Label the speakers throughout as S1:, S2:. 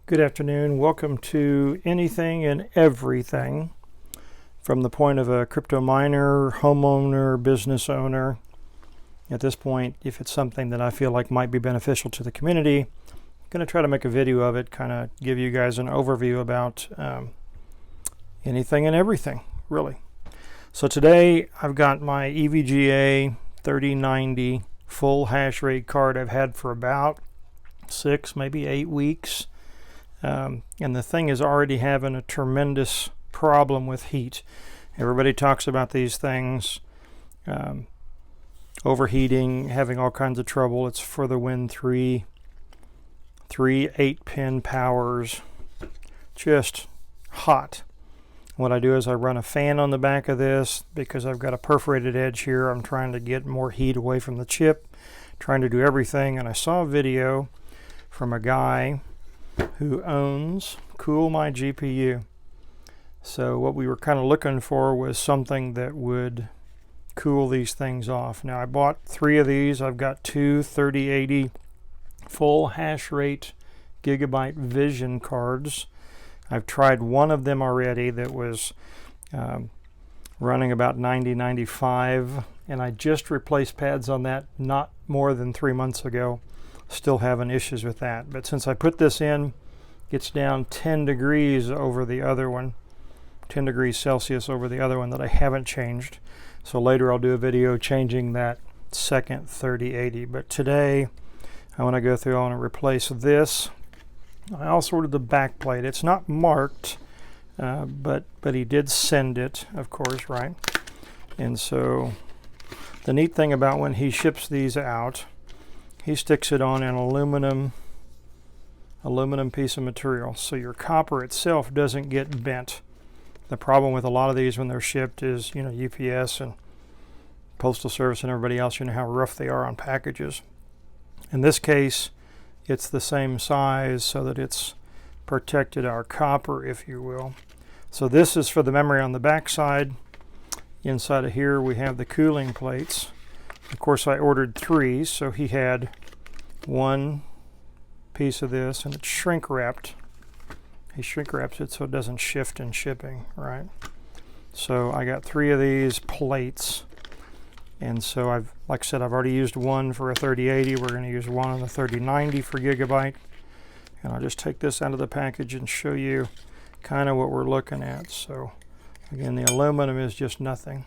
S1: Good afternoon. Welcome to Anything and Everything from the point of a crypto miner, homeowner, business owner. At this point, if it's something that I feel like might be beneficial to the community, I'm going to try to make a video of it, kind of give you guys an overview about anything and everything, really. So today I've got my EVGA 3090 full hash rate card I've had for about 6, maybe 8 weeks. And the thing is already having a tremendous problem with heat. Everybody talks about these things overheating, having all kinds of trouble. It's for the win. Three 8-pin powers, just hot. What I do is I run a fan on the back of this because I've got a perforated edge here. I'm trying to get more heat away from the chip, trying to do everything. And I saw a video from a guy who owns Cool My GPU. So what we were kind of looking for was something that would cool these things off. Now I bought 3 of these. I've got 2 3080 full hash rate gigabyte Vision cards. I've tried one of them already that was running about 90-95, and I just replaced pads on that not more than 3 months ago. Still having issues with that, but since I put this in, it's down 10 degrees over the other one, 10 degrees Celsius over the other one that I haven't changed. So later I'll do a video changing that second 3080, but today I want to go through, I want to replace this. I also ordered the back plate. It's not marked, but he did send it, of course, right? And so the neat thing about when he ships these out, he sticks it on an aluminum piece of material, so your copper itself doesn't get bent. The problem with a lot of these when they're shipped is, you know, UPS and Postal Service and everybody else, you know how rough they are on packages. In this case, it's the same size so that it's protected our copper, if you will. So this is for the memory on the back side. Inside of here we have the cooling plates. Of course, I ordered 3, so he had 1 piece of this, and it's shrink wrapped. He shrink wraps it so it doesn't shift in shipping, right? So I got 3 of these plates, and so like I said, I've already used 1 for a 3080. We're going to use 1 on the 3090 for gigabyte, and I'll just take this out of the package and show you kind of what we're looking at. So again, the aluminum is just nothing.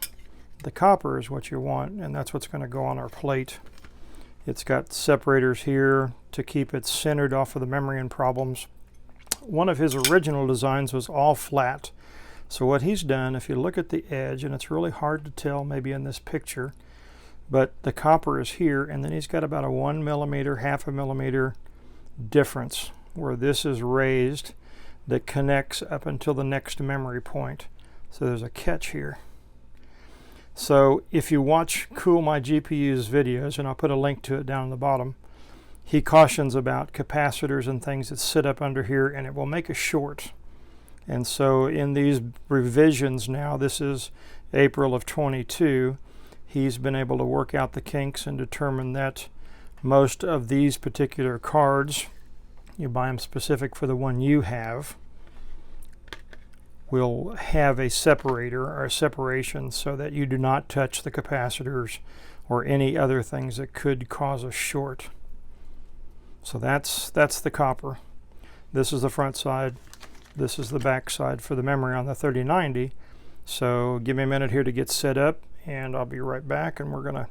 S1: The copper is what you want, and that's what's going to go on our plate. It's got separators here to keep it centered off of the memory and problems. One of his original designs was all flat. So what he's done, if you look at the edge, and it's really hard to tell maybe in this picture, but the copper is here, and then he's got about a 1 millimeter, half a millimeter difference where this is raised that connects up until the next memory point. So there's a catch here. So if you watch Cool My GPU's videos, and I'll put a link to it down in the bottom, he cautions about capacitors and things that sit up under here, and it will make a short. And so in these revisions now, this is April of 22, he's been able to work out the kinks and determine that most of these particular cards, you buy them specific for the one you have, will have a separator or a separation so that you do not touch the capacitors or any other things that could cause a short. So that's the copper. This is the front side. This is the back side for the memory on the 3090. So give me a minute here to get set up, and I'll be right back, and we're gonna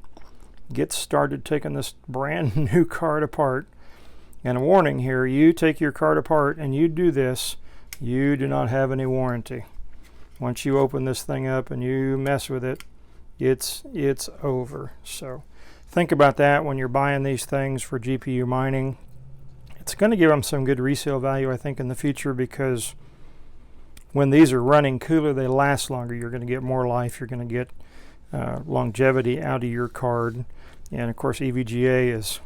S1: get started taking this brand new card apart. And a warning here, you take your card apart and you do this, you do not have any warranty. Once you open this thing up and you mess with it, it's over. So think about that when you're buying these things for GPU mining. It's going to give them some good resale value, I think, in the future, because when these are running cooler, they last longer. You're going to get more life. You're going to get longevity out of your card. And of course, EVGA is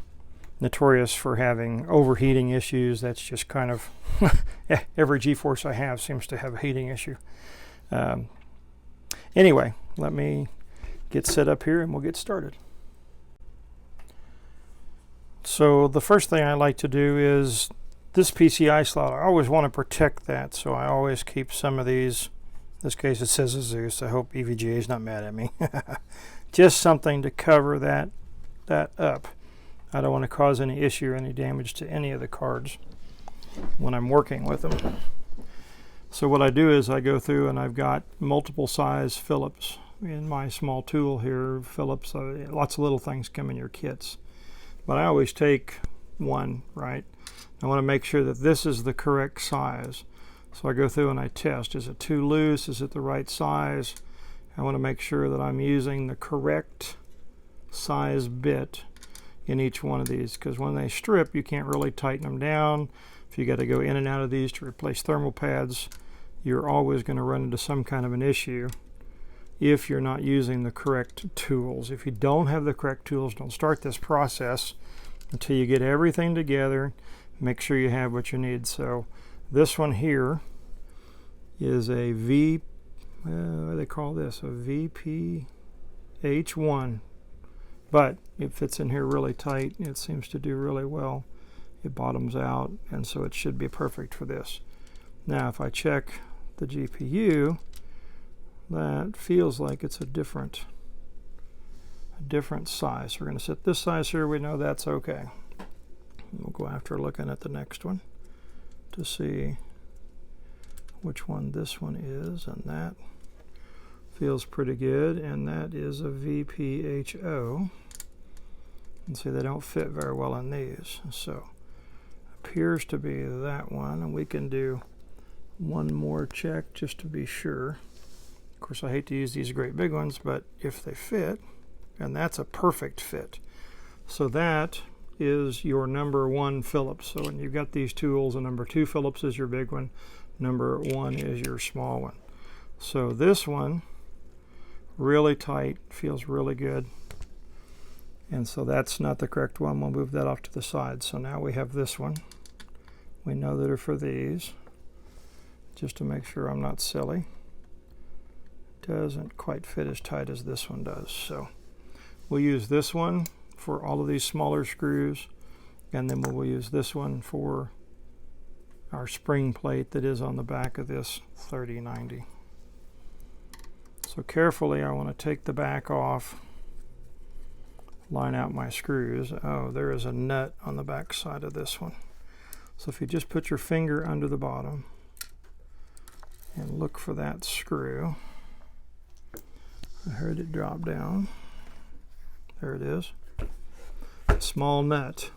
S1: notorious for having overheating issues. That's just kind of every GeForce I have seems to have a heating issue. Anyway, let me get set up here and we'll get started. So the first thing I like to do is this PCI slot, I always want to protect that, so I always keep some of these. In this case it says Azus. I hope EVGA is not mad at me. Just something to cover that up. I don't want to cause any issue or any damage to any of the cards when I'm working with them. So what I do is I go through and I've got multiple size Phillips in my small tool here. Phillips, lots of little things come in your kits. But I always take one, right? I want to make sure that this is the correct size. So I go through and I test. Is it too loose? Is it the right size? I want to make sure that I'm using the correct size bit in each one of these, because when they strip you can't really tighten them down. If you got to go in and out of these to replace thermal pads, you're always going to run into some kind of an issue if you're not using the correct tools. If you don't have the correct tools, don't start this process until you get everything together. Make sure you have what you need. So this one here is a what do they call this? A VPH1. But it fits in here really tight. It seems to do really well. It bottoms out, and so it should be perfect for this. Now if I check the GPU, that feels like it's a different size. So we're going to set this size here. We know that's okay. We'll go after looking at the next one to see which one this one is, and that feels pretty good, and that is a VPHO. And see, they don't fit very well in these, so appears to be that one. And we can do one more check just to be sure. Of course, I hate to use these great big ones, but if they fit, and that's a perfect fit. So that is your number 1 Phillips. So when you've got these tools, a number 2 Phillips is your big one, number 1 is your small one. So this one, really tight, feels really good. And so that's not the correct one. We'll move that off to the side. So now we have this one. We know that are for these, just to make sure I'm not silly. Doesn't quite fit as tight as this one does. So we'll use this one for all of these smaller screws, and then we'll use this one for our spring plate that is on the back of this 3090. So carefully I want to take the back off, line out my screws. Oh, there is a nut on the back side of this one. So if you just put your finger under the bottom and look for that screw. I heard it drop down. There it is. A small nut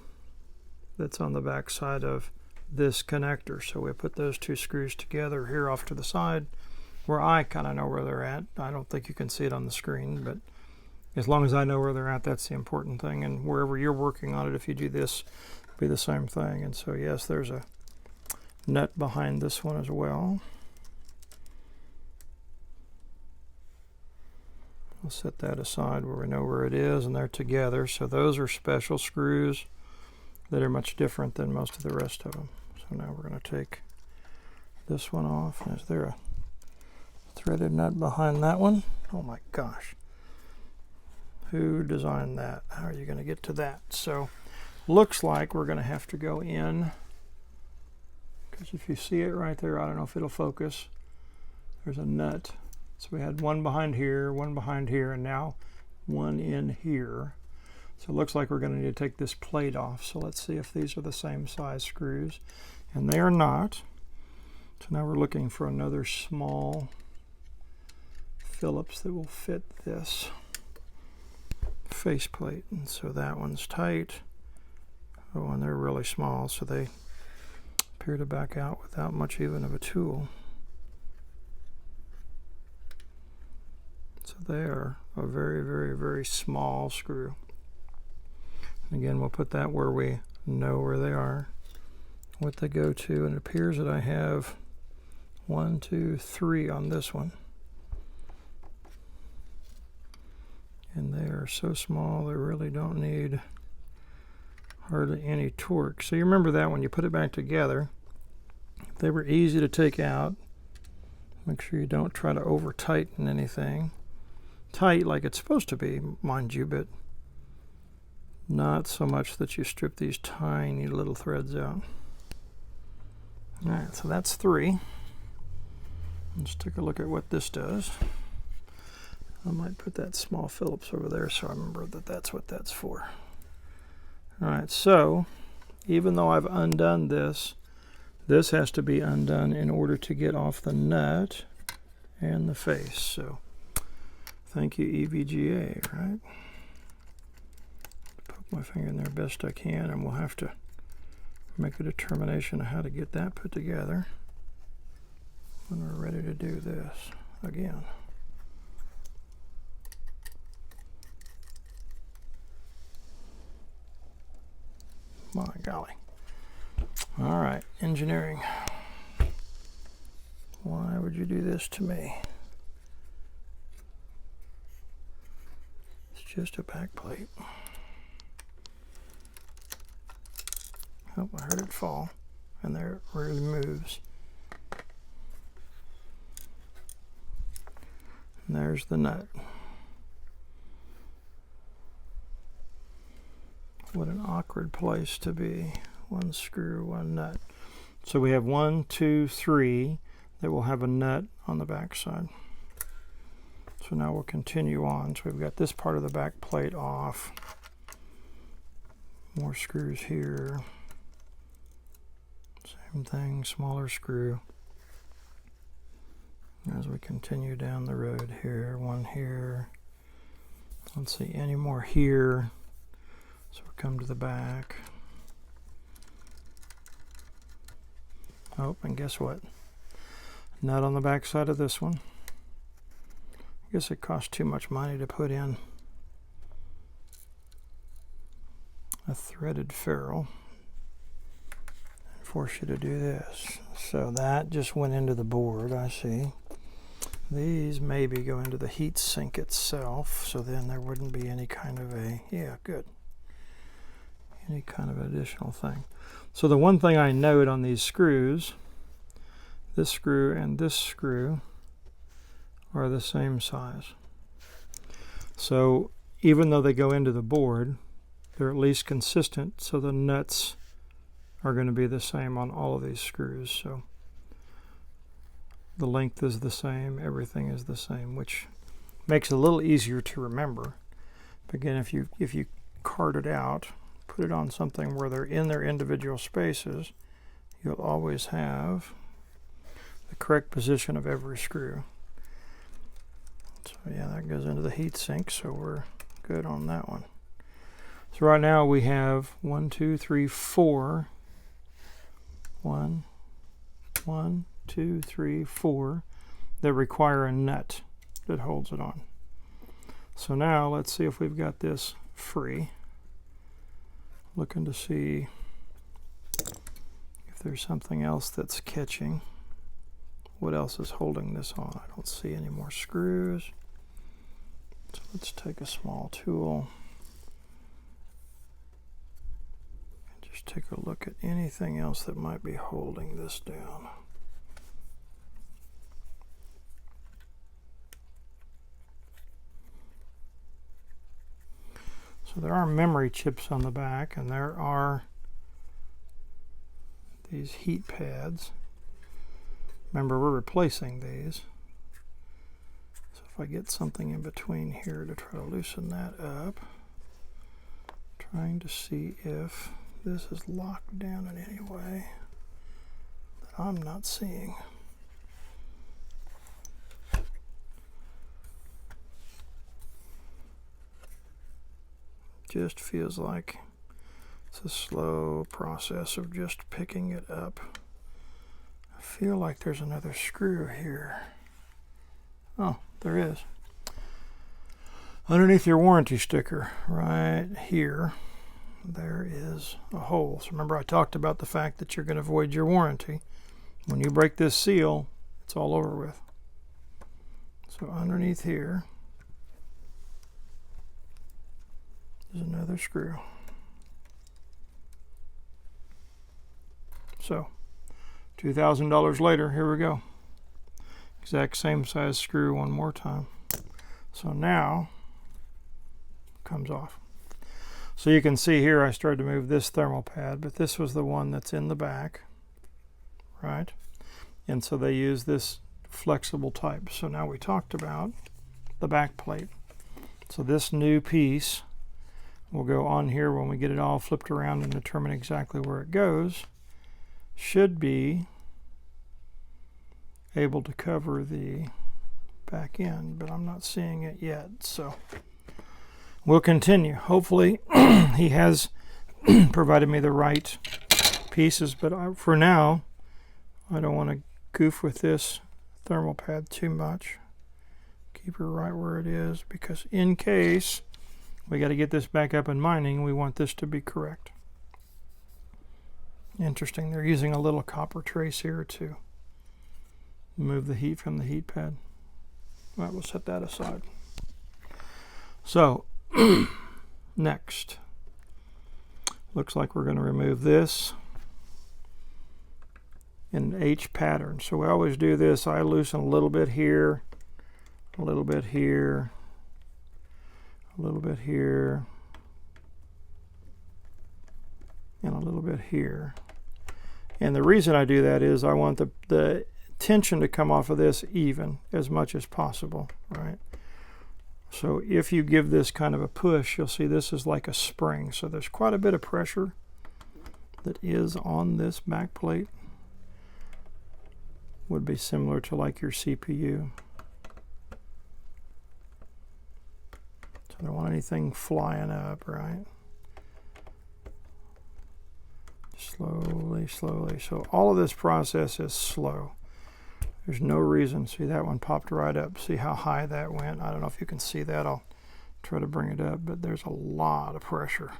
S1: that's on the back side of this connector. So we put those 2 screws together here off to the side where I kind of know where they're at. I don't think you can see it on the screen, but as long as I know where they're at, that's the important thing. And wherever you're working on it, if you do this, it'll be the same thing. And so yes, there's a nut behind this one as well. We'll set that aside where we know where it is, and they're together. So those are special screws that are much different than most of the rest of them. So now we're going to take this one off. Is there a threaded nut behind that one? Oh my gosh. Who designed that? How are you going to get to that? So looks like we're going to have to go in, because if you see it right there, I don't know if it'll focus. There's a nut. So we had one behind here, and now one in here. So it looks like we're going to need to take this plate off. So let's see if these are the same size screws. And they are not. So now we're looking for another small Phillips that will fit this faceplate. And so that one's tight. Oh, and they're really small, so they appear to back out without much even of a tool. So they are a very, very, very small screw. And again, we'll put that where we know where they are, what they go to, and it appears that I have 1, 2, 3 on this one. And they are so small, they really don't need hardly any torque. So you remember that when you put it back together, they were easy to take out. Make sure you don't try to over tighten anything. Tight like it's supposed to be, mind you, but not so much that you strip these tiny little threads out. All right, so that's 3. Let's take a look at what this does. I might put that small Phillips over there so I remember that that's what that's for. All right, so even though I've undone this, this has to be undone in order to get off the nut and the face. So thank you, EVGA, right? Poke my finger in there best I can, and we'll have to make a determination of how to get that put together when we're ready to do this again. My golly. All right, engineering. Why would you do this to me? It's just a back plate. Oh, I heard it fall, and there it really moves. And there's the nut. What an awkward place to be. 1 screw, 1 nut. So we have 1, 2, 3 that will have a nut on the back side. So now we'll continue on. So we've got this part of the back plate off. More screws here. Same thing, smaller screw. As we continue down the road here, 1 here. Let's see, any more here. So we'll come to the back. Oh, and guess what? Nut on the back side of this one. I guess it costs too much money to put in a threaded ferrule and force you to do this. So that just went into the board, I see. These maybe go into the heat sink itself, so then there wouldn't be any kind of a, yeah, good. Any kind of additional thing. So the one thing I note on these screws, this screw and this screw are the same size. So even though they go into the board, they're at least consistent, so the nuts are going to be the same on all of these screws. So the length is the same, everything is the same, which makes it a little easier to remember. But again, if you cart it out, put it on something where they're in their individual spaces, you'll always have the correct position of every screw. So yeah, that goes into the heat sink, so we're good on that one. So right now we have 1, 2, 3, 4. 1, 2, 3, 4 that require a nut that holds it on. So now let's see if we've got this free. Looking to see if there's something else that's catching. What else is holding this on? I don't see any more screws. So let's take a small tool and just take a look at anything else that might be holding this down. So there are memory chips on the back, and there are these heat pads. Remember, we're replacing these. So if I get something in between here to try to loosen that up, trying to see if this is locked down in any way that I'm not seeing. Just feels like it's a slow process of just picking it up. I feel like there's another screw here. Oh, there is. Underneath your warranty sticker, right here, there is a hole. So remember I talked about the fact that you're going to void your warranty. When you break this seal, it's all over with. So underneath here, there's another screw. So $2,000 later, here we go. Exact same size screw one more time. So now it comes off. So you can see here I started to move this thermal pad, but this was the one that's in the back right? And so they use this flexible type. So now we talked about the back plate. So this new piece will go on here when we get it all flipped around and determine exactly where it goes. Should be able to cover the back end, but I'm not seeing it yet. So we'll continue. Hopefully he has provided me the right pieces, but for now I don't want to goof with this thermal pad too much. Keep her right where it is, because in case we got to get this back up and mining, we want this to be correct. Interesting, they're using a little copper trace here to move the heat from the heat pad. Well, we'll set that aside. So next, looks like we're going to remove this in H pattern. So we always do this. I loosen a little bit here, a little bit here, a little bit here, and a little bit here. And the reason I do that is I want the tension to come off of this even as much as possible, right? So if you give this kind of a push, you'll see this is like a spring. So there's quite a bit of pressure that is on this back plate. Would be similar to like your CPU. So I don't want anything flying up, right? Slowly, slowly. So all of this process is slow. There's no reason. See, that one popped right up. See how high that went? I don't know if you can see that. I'll try to bring it up, but there's a lot of pressure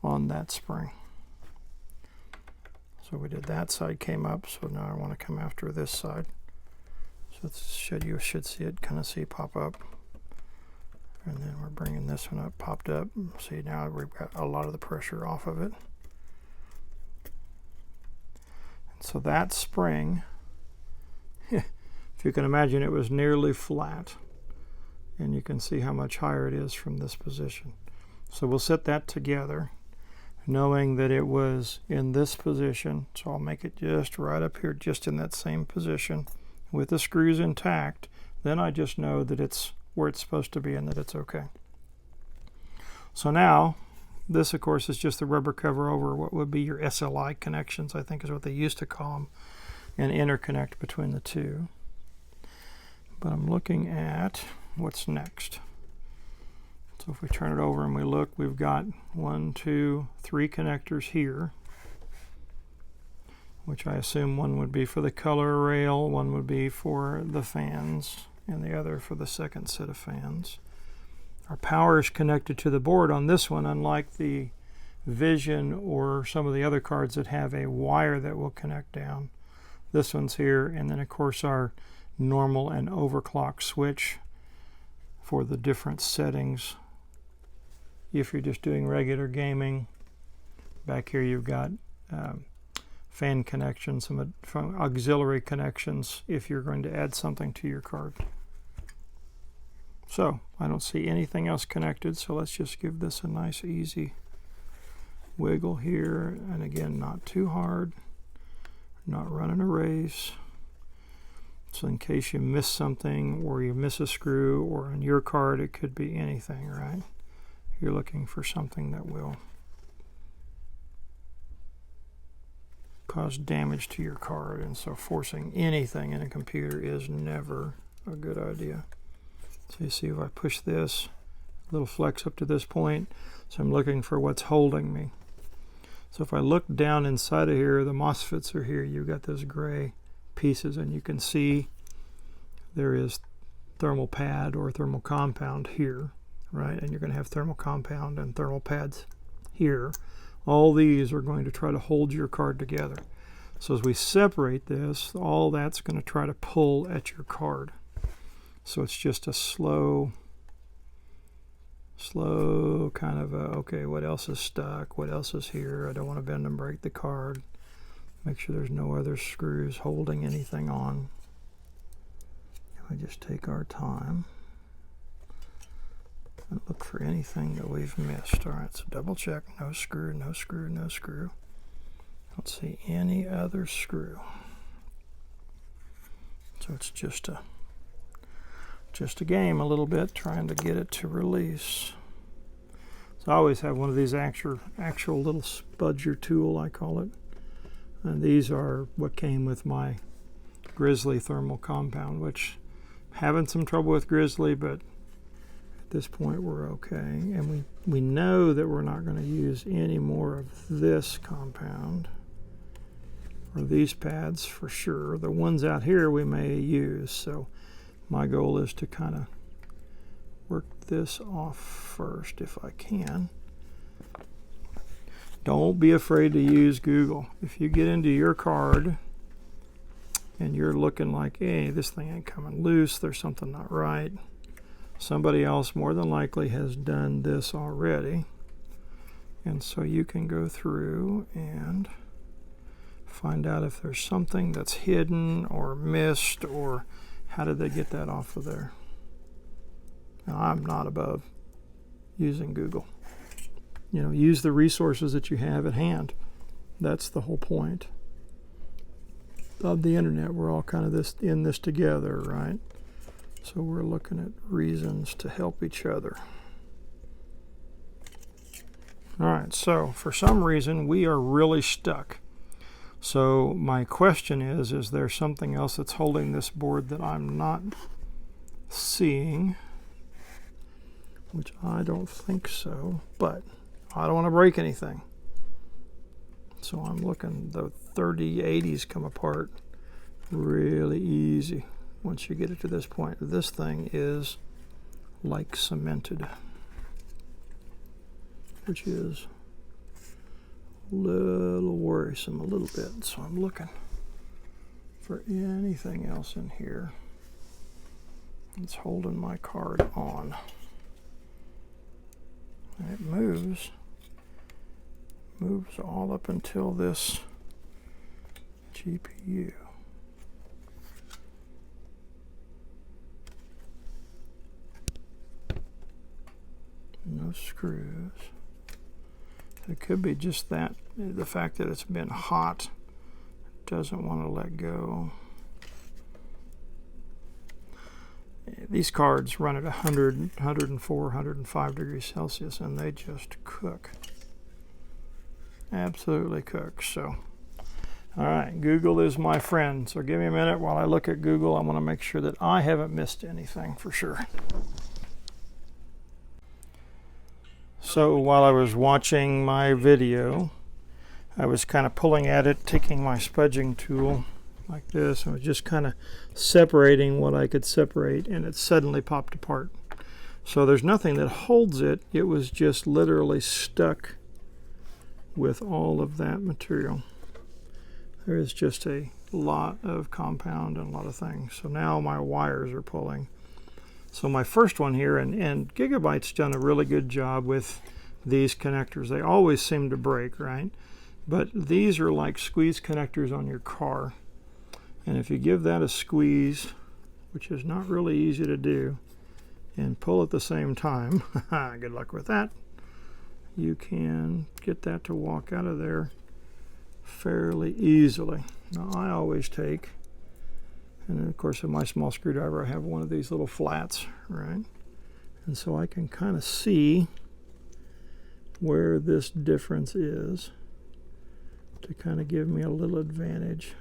S1: on that spring. So we did that side, came up, so now I want to come after this side. So you should see it kind of pop up. And then we're bringing this one up, popped up. See, now we've got a lot of the pressure off of it. And so that spring, if you can imagine, it was nearly flat. And you can see how much higher it is from this position. So we'll set that together, knowing that it was in this position. So I'll make it just right up here, just in that same position with the screws intact. Then I just know that it's where it's supposed to be and that it's okay. So now this, of course, is just the rubber cover over what would be your SLI connections, I think is what they used to call them, and interconnect between the two. But I'm looking at what's next. So if we turn it over and we look, we've got 1, 2, 3 connectors here, which I assume one would be for the color rail, one would be for the fans, and the other for the second set of fans. Our power is connected to the board on this one, unlike the Vision or some of the other cards that have a wire that will connect down. This one's here, and then of course our normal and overclock switch for the different settings. If you're just doing regular gaming, back here you've got fan connections, some auxiliary connections if you're going to add something to your card. So I don't see anything else connected, so let's just give this a nice easy wiggle here, and again, not too hard, not running a race. So in case you miss something or you miss a screw, or on your card it could be anything, right? You're looking for something that will cause damage to your card, and so forcing anything in a computer is never a good idea. So you see if I push this, a little flex up to this point, so I'm looking for what's holding me. So if I look down inside of here, the MOSFETs are here. You've got those gray pieces, and you can see there is thermal pad or thermal compound here, right? And you're going to have thermal compound and thermal pads here. All these are going to try to hold your card together. So as we separate this, all that's going to try to pull at your card. So it's just a slow kind of okay, what else is stuck? What else is here? I don't want to bend and break the card. Make sure there's no other screws holding anything on. We just take our time and look for anything that we've missed. All right, so double check. No screw, no screw, no screw. Don't see any other screw. So it's just a game a little bit, trying to get it to release. So I always have one of these actual little spudger tool, I call it. And these are what came with my Grizzly thermal compound, which I'm having some trouble with Grizzly, but at this point we're okay. And we know that we're not going to use any more of this compound, or these pads for sure. The ones out here we may use, so my goal is to kind of work this off first if I can. Don't be afraid to use Google. If you get into your card and you're looking like, hey, this thing ain't coming loose, there's something not right, somebody else more than likely has done this already. And so you can go through and find out if there's something that's hidden or missed, or how did they get that off of there. Now, I'm not above using Google. You know, use the resources that you have at hand. That's the whole point of the internet. We're all kind of in this together, right? So we're looking at reasons to help each other. All right, so for some reason we are really stuck. So my question is there something else that's holding this board that I'm not seeing? Which I don't think so, but I don't want to break anything. So I'm looking, the 3080s come apart really easy once you get it to this point. This thing is like cemented, which is a little worrisome a little bit. So I'm looking for anything else in here that's holding my card on. And it moves all up until this GPU. No screws. It could be just that, the fact that it's been hot, doesn't want to let go. These cards run at 100, 104, 105 degrees Celsius, and they just cook. Absolutely cook. So, all right, Google is my friend. So give me a minute while I look at Google. I want to make sure that I haven't missed anything for sure. So while I was watching my video, I was kind of pulling at it, taking my spudging tool like this. I was just kind of separating what I could separate, and it suddenly popped apart. So there's nothing that holds it. It was just literally stuck with all of that material. There is just a lot of compound and a lot of things. So now my wires are pulling. So my first one here, and Gigabyte's done a really good job with these connectors. They always seem to break, right? But these are like squeeze connectors on your car. And if you give that a squeeze, which is not really easy to do, and pull at the same time, good luck with that, you can get that to walk out of there fairly easily. Now I always take, and of course in my small screwdriver I have one of these little flats, right? And so I can kind of see where this difference is to kind of give me a little advantage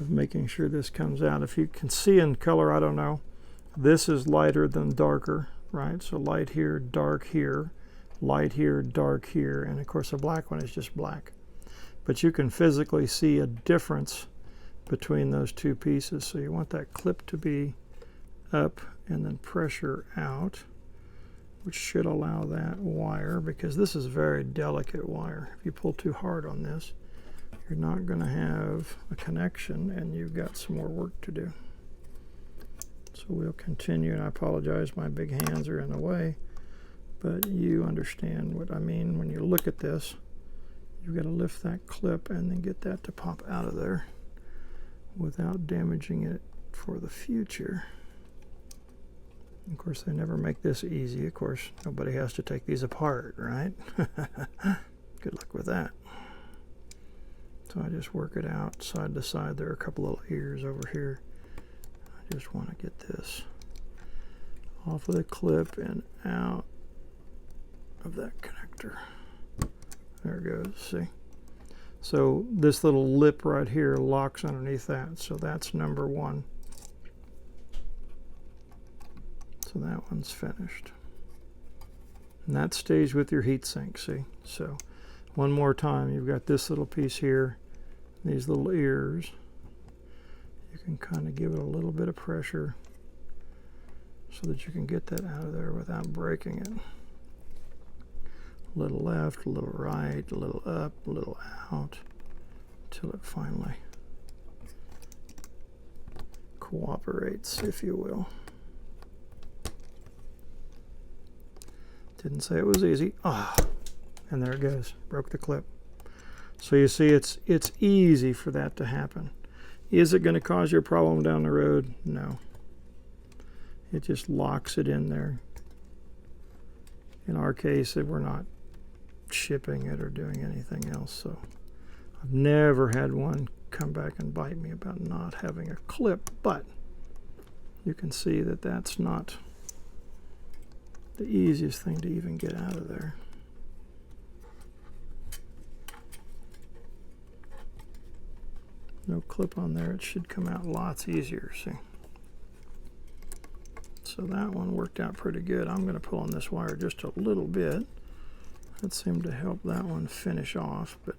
S1: of making sure this comes out. If you can see in color, I don't know, this is lighter than darker, right? So light here, dark here, light here, dark here, and of course the black one is just black. But you can physically see a difference between those two pieces. So you want that clip to be up and then pressure out, which should allow that wire, because this is very delicate wire. If you pull too hard on this, you're not going to have a connection, and you've got some more work to do. So we'll continue, and I apologize, my big hands are in the way, but you understand what I mean. When you look at this, you've got to lift that clip and then get that to pop out of there without damaging it for the future. Of course, they never make this easy. Of course, nobody has to take these apart, right? Good luck with that. So I just work it out side to side. There are a couple little ears over here. I just want to get this off of the clip and out of that connector. There it goes, see? So this little lip right here locks underneath that. So that's number one. So that one's finished. And that stays with your heat sink, see? So one more time, you've got this little piece here, these little ears. You can kind of give it a little bit of pressure so that you can get that out of there without breaking it. A little left, a little right, a little up, a little out, until it finally cooperates, if you will. Didn't say it was easy. Ah, and there it goes. Broke the clip. So you see, it's easy for that to happen. Is it going to cause you a problem down the road? No. It just locks it in there. In our case, we're not shipping it or doing anything else, so I've never had one come back and bite me about not having a clip, but you can see that that's not the easiest thing to even get out of there. No clip on there. It should come out lots easier, see? So that one worked out pretty good. I'm going to pull on this wire just a little bit. That seemed to help that one finish off, but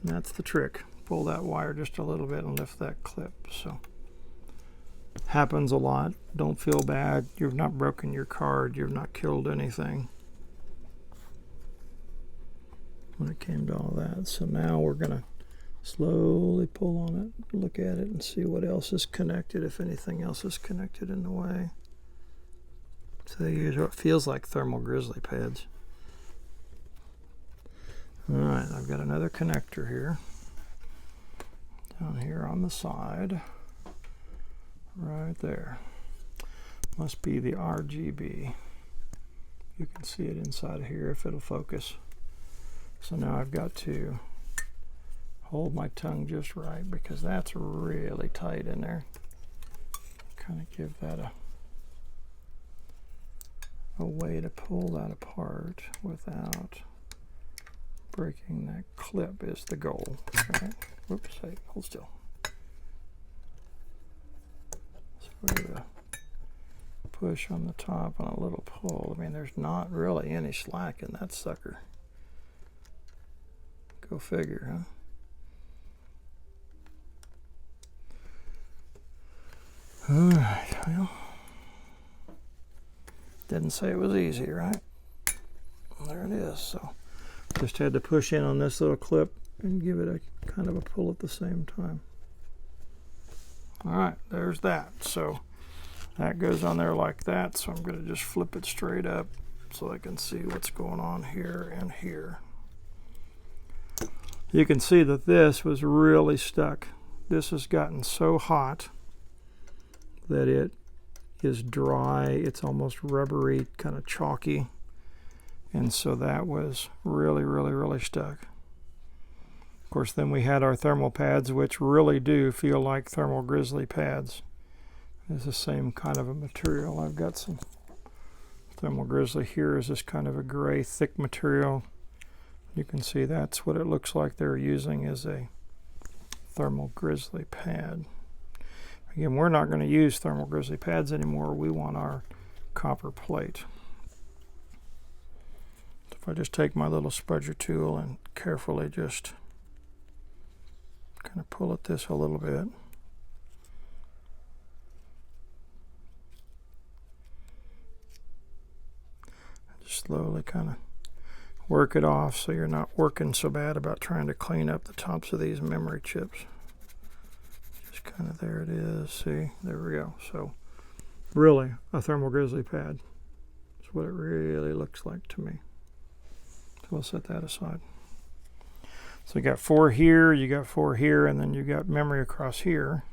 S1: that's the trick. Pull that wire just a little bit and lift that clip. So happens a lot. Don't feel bad. You've not broken your card. You've not killed anything when it came to all that. So now we're going to slowly pull on it, look at it, and see what else is connected, if anything else is connected in the way. So they use what feels like thermal grizzly pads. Alright, I've got another connector here. Down here on the side. Right there. Must be the RGB. You can see it inside of here if it'll focus. So now I've got to hold my tongue just right because that's really tight in there. Kind of give that a way to pull that apart without breaking that clip is the goal. Right? Whoops, hey, hold still. So we're going to push on the top and a little pull. I mean, there's not really any slack in that sucker. Go figure, huh? Alright, well, didn't say it was easy, right? There it is. So just had to push in on this little clip and give it a kind of a pull at the same time. Alright, there's that. So that goes on there like that. So I'm going to just flip it straight up so I can see what's going on here and here. You can see that this was really stuck. This has gotten so hot that it is dry. It's almost rubbery, kind of chalky. And so that was really, really, really stuck. Of course, then we had our thermal pads, which really do feel like thermal grizzly pads. It's the same kind of a material. I've got some thermal grizzly here. Is this kind of a gray, thick material. You can see that's what it looks like they're using as a thermal grizzly pad. Again, we're not going to use thermal grizzly pads anymore. We want our copper plate. So if I just take my little spudger tool and carefully just kind of pull at this a little bit. Just slowly kind of work it off so you're not working so bad about trying to clean up the tops of these memory chips. Just kind of there it is. See, there we go. So really a thermal grizzly pad is what it really looks like to me. So we'll set that aside. So you got 4 here, you got 4 here, and then you got memory across here.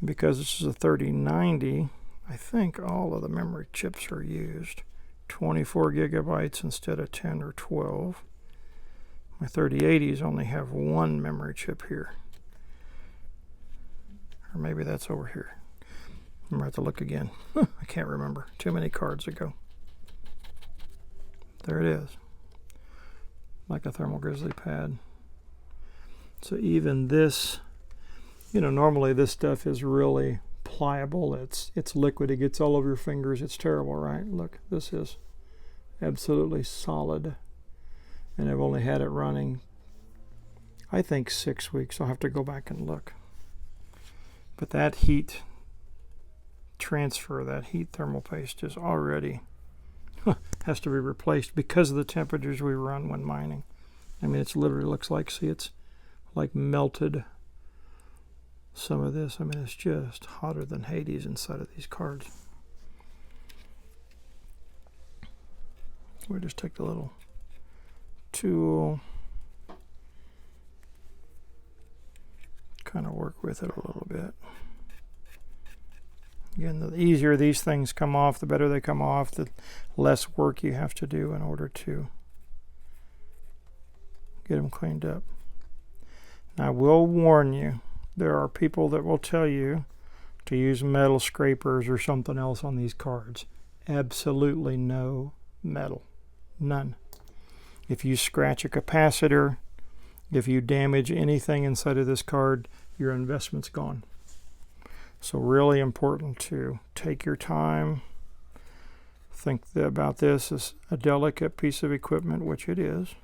S1: Because this is a 3090, I think all of the memory chips are used. 24 gigabytes instead of 10 or 12. My 3080s only have one memory chip here. Or maybe that's over here. I'm going to have to look again. I can't remember. Too many cards ago. There it is. Like a thermal grizzly pad. So even this, you know, normally this stuff is really pliable. It's liquid. It gets all over your fingers. It's terrible, right? Look, this is absolutely solid. And I've only had it running, I think, 6 weeks. I'll have to go back and look. But that heat transfer, that heat thermal paste is already has to be replaced because of the temperatures we run when mining. I mean, it's literally looks like, see, it's like melted some of this. I mean, it's just hotter than Hades inside of these cards. We just take the little tool, kind of work with it a little bit. Again, the easier these things come off, the better they come off, the less work you have to do in order to get them cleaned up. Now, I will warn you, there are people that will tell you to use metal scrapers or something else on these cards. Absolutely no metal. None. If you scratch a capacitor, if you damage anything inside of this card, your investment's gone. So really important to take your time. Think about this as a delicate piece of equipment, which it is.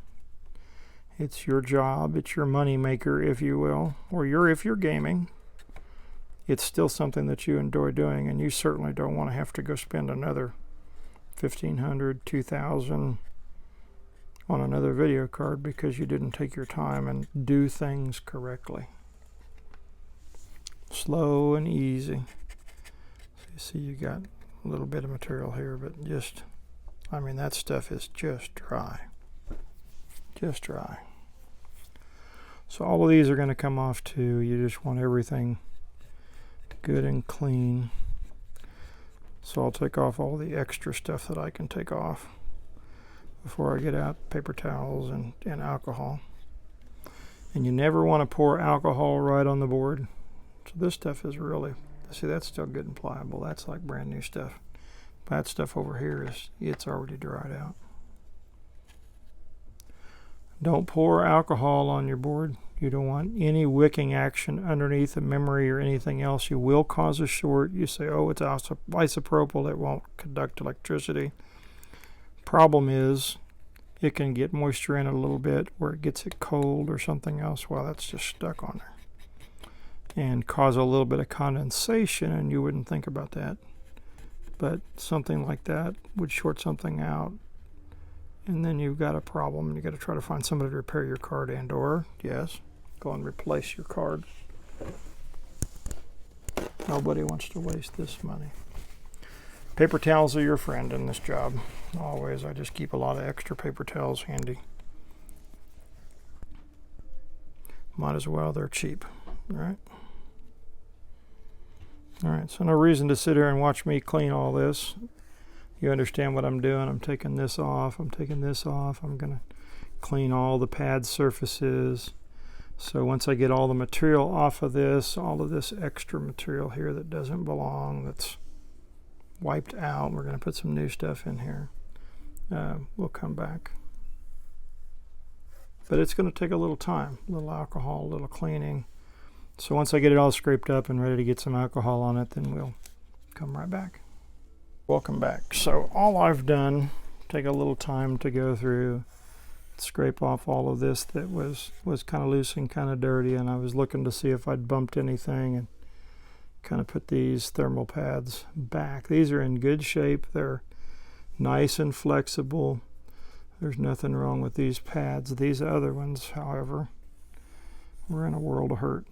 S1: It's your job. It's your money maker, if you will. Or if you're gaming, it's still something that you enjoy doing, and you certainly don't want to have to go spend another $1,500, $2,000 on another video card because you didn't take your time and do things correctly. Slow and easy. So you see you got a little bit of material here, but just, I mean, that stuff is just dry. Just dry. So all of these are going to come off too. You just want everything good and clean. So I'll take off all the extra stuff that I can take off before I get out paper towels and alcohol. And you never want to pour alcohol right on the board. So this stuff is really, see, that's still good and pliable. That's like brand new stuff. That stuff over here it's already dried out. Don't pour alcohol on your board. You don't want any wicking action underneath the memory or anything else. You will cause a short. You say, oh, it's isopropyl, it won't conduct electricity. Problem is, it can get moisture in it a little bit where it gets it cold or something else. Well, that's just stuck on there. And cause a little bit of condensation, and you wouldn't think about that. But something like that would short something out. And then you've got a problem, and you've got to try to find somebody to repair your card and or, yes, go and replace your card. Nobody wants to waste this money. Paper towels are your friend in this job. Always. I just keep a lot of extra paper towels handy. Might as well. They're cheap. Right? Alright, so no reason to sit here and watch me clean all this. You understand what I'm doing. I'm taking this off. I'm taking this off. I'm going to clean all the pad surfaces. So once I get all the material off of this, all of this extra material here that doesn't belong, that's wiped out, we're going to put some new stuff in here. We'll come back. But it's going to take a little time, a little alcohol, a little cleaning. So once I get it all scraped up and ready to get some alcohol on it, then we'll come right back. Welcome back. So all I've done, take a little time to go through, scrape off all of this that was kind of loose and kind of dirty, and I was looking to see if I'd bumped anything and kind of put these thermal pads back. These are in good shape. They're nice and flexible. There's nothing wrong with these pads. These other ones, however, we're in a world of hurt.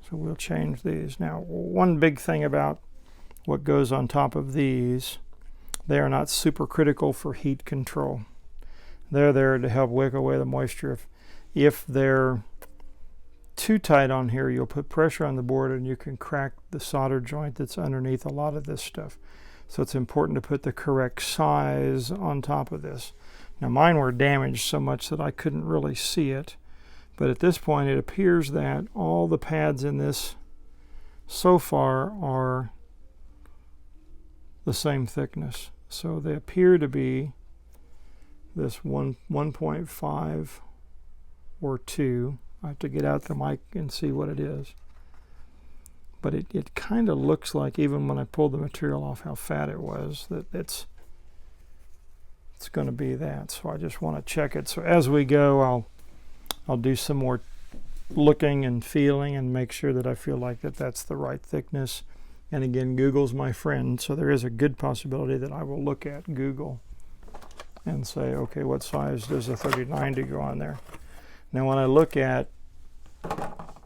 S1: So we'll change these. Now, one big thing about what goes on top of these, they are not super critical for heat control. They're there to help wick away the moisture. If they're too tight on here, you'll put pressure on the board and you can crack the solder joint that's underneath a lot of this stuff. So it's important to put the correct size on top of this. Now mine were damaged so much that I couldn't really see it, but at this point it appears that all the pads in this so far are the same thickness. So they appear to be this 1.5 or 2. I have to get out the mic and see what it is. But it kind of looks like, even when I pulled the material off how fat it was, that it's going to be that. So I just want to check it. So as we go, I'll do some more looking and feeling and make sure that I feel like that's the right thickness. And again, Google's my friend, so there is a good possibility that I will look at Google and say, okay, what size does a 30-90 go on there? Now when I look at